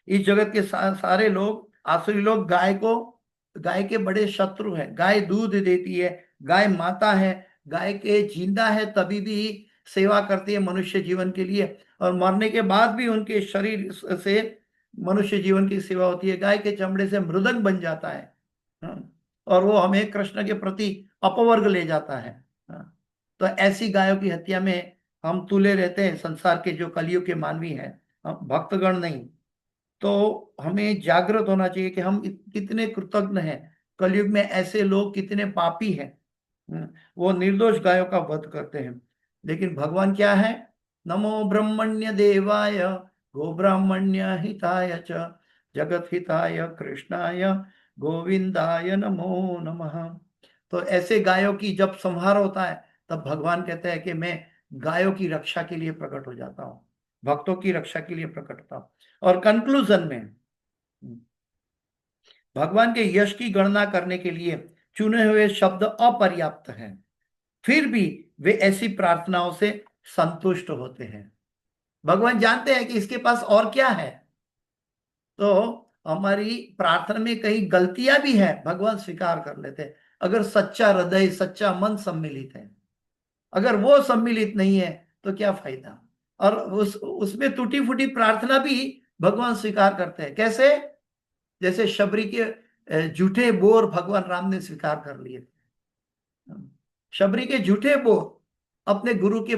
इस जगत के सारे लोग, आसुरी लोग गाय के बड़े शत्रु हैं। गाय दूध देती है, गाय माता है, गाय के जिंदा है तभी भी सेवा करती है मनुष्य जीवन के लिए, और मरने के बाद भी उनके शरीर से मनुष्य जीवन की सेवा होती है। गाय के चमड़े से मृदंग बन जाता है, और वो हमें कृष्ण के प्रति अपवर्ग ले जाता है। तो ऐसी गायों की हत्या में हम तुले रहते हैं, संसार के जो कलियुग के मानवी हैं, भक्तगण नहीं। तो हमें जागृत होना चाहिए कि हम कितने कृतज्ञ हैं। कलयुग में ऐसे लोग कितने पापी हैं, वो निर्दोष गायों का वध करते हैं। लेकिन भगवान क्या है? नमो ब्रह्मण्य देवाय गो ब्राह्मण्य हिताय च जगत हिताय कृष्णाय गोविंदाय नमो नमः। तो ऐसे गायों की जब संहार होता है तब भगवान कहते हैं कि मैं गायों की रक्षा के लिए प्रकट हो जाता हूँ, भक्तों की रक्षा के लिए प्रकट होता हूँ। और कंक्लूजन में भगवान के यश की गणना करने के लिए चुने हुए शब्द अपर्याप्त हैं, फिर भी वे ऐसी प्रार्थनाओं से संतुष्ट होते हैं। भगवान जानते हैं कि इसके पास और क्या है। तो हमारी प्रार्थना में कई गलतियां भी है, भगवान स्वीकार कर लेते हैं। अगर सच्चा हृदय सच्चा मन सम्मिलित है, अगर वो सम्मिलित नहीं है तो क्या फायदा। और उसमें टूटी फूटी प्रार्थना भी भगवान स्वीकार करते हैं। कैसे? जैसे शबरी के झूठे बोर भगवान राम ने स्वीकार कर लिए थे। शबरी के झूठे बोर, अपने गुरु के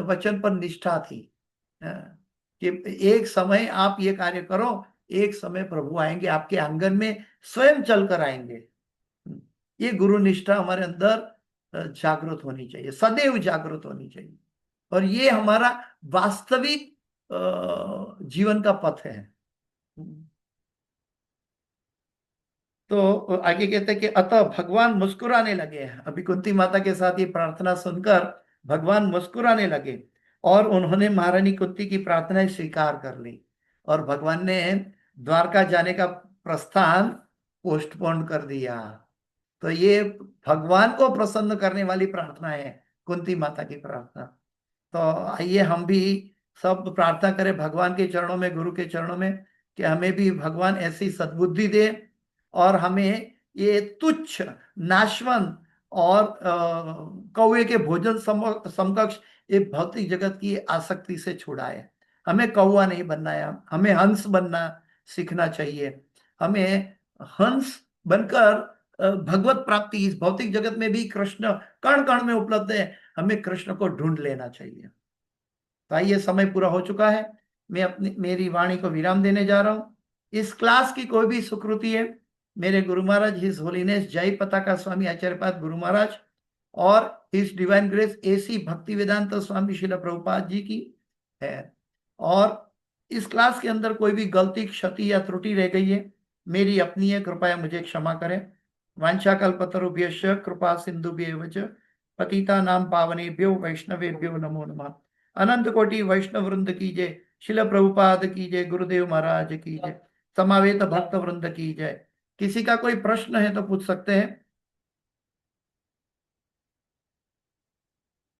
वचन पर निष्ठा थी कि एक समय आप ये कार्य करो, एक समय प्रभु आएंगे आपके आंगन में, स्वयं चलकर आएंगे। ये गुरु निष्ठा हमारे अंदर जागृत होनी चाहिए, सदैव जागृत होनी चाहिए। और ये हमारा वास्तविक जीवन का पथ है। तो आगे कहते हैं कि अतः भगवान मुस्कुराने लगे। अभी कुंती माता के साथ ये प्रार्थना सुनकर भगवान मुस्कुराने लगे और उन्होंने महारानी कुंती की प्रार्थना स्वीकार कर ली और भगवान ने द्वारका जाने का प्रस्थान पोस्टपोन कर दिया। तो ये भगवान को प्रसन्न करने वाली प्रार्थना है, कुंती माता की प्रार्थना। तो आइए हम भी सब प्रार्थना करें भगवान के चरणों में, गुरु के चरणों में, कि हमें भी भगवान ऐसी सद्बुद्धि दे और हमें ये तुच्छ, नाशवंत और कौवे के भोजन समकक्ष ये भौतिक जगत की आसक्ति से छुड़ाए। हमें कौवा नहीं बनना है, हमें हंस बनना सीखना चाहिए। हमें हंस बनकर भगवत प्राप्ति, इस भौतिक जगत में भी कृष्ण कण कण में उपलब्ध है, हमें कृष्ण को ढूंढ लेना चाहिए। तो आइए, समय पूरा हो चुका है, मैं अपनी मेरी वाणी को विराम देने जा रहा हूं। इस क्लास की कोई भी सुकृति है, मेरे गुरु महाराज हिज होलीनेस जय पताका स्वामी आचार्यपाद गुरु महाराज और हिज डिवाइन ग्रेस एसी भक्ति वेदांत स्वामी शिला प्रभुपाद जी की है। और इस क्लास के अंदर कोई भी गलती, क्षति या त्रुटि रह गई है, मेरी अपनी है, कृपया मुझे क्षमा करें। वांछाकल्पतरुभ्यश्च कृपा सिंधुभ्येव च पतितानां पावनेभ्यो वैष्णवेभ्यो नमो नमः। अनंत कोटि वैष्णव वृंद की जय, शिल प्रभुपाद की जय, गुरुदेव महाराज की जय, समावेत भक्त वृंद की जय। किसी का कोई प्रश्न है तो पूछ सकते हैं।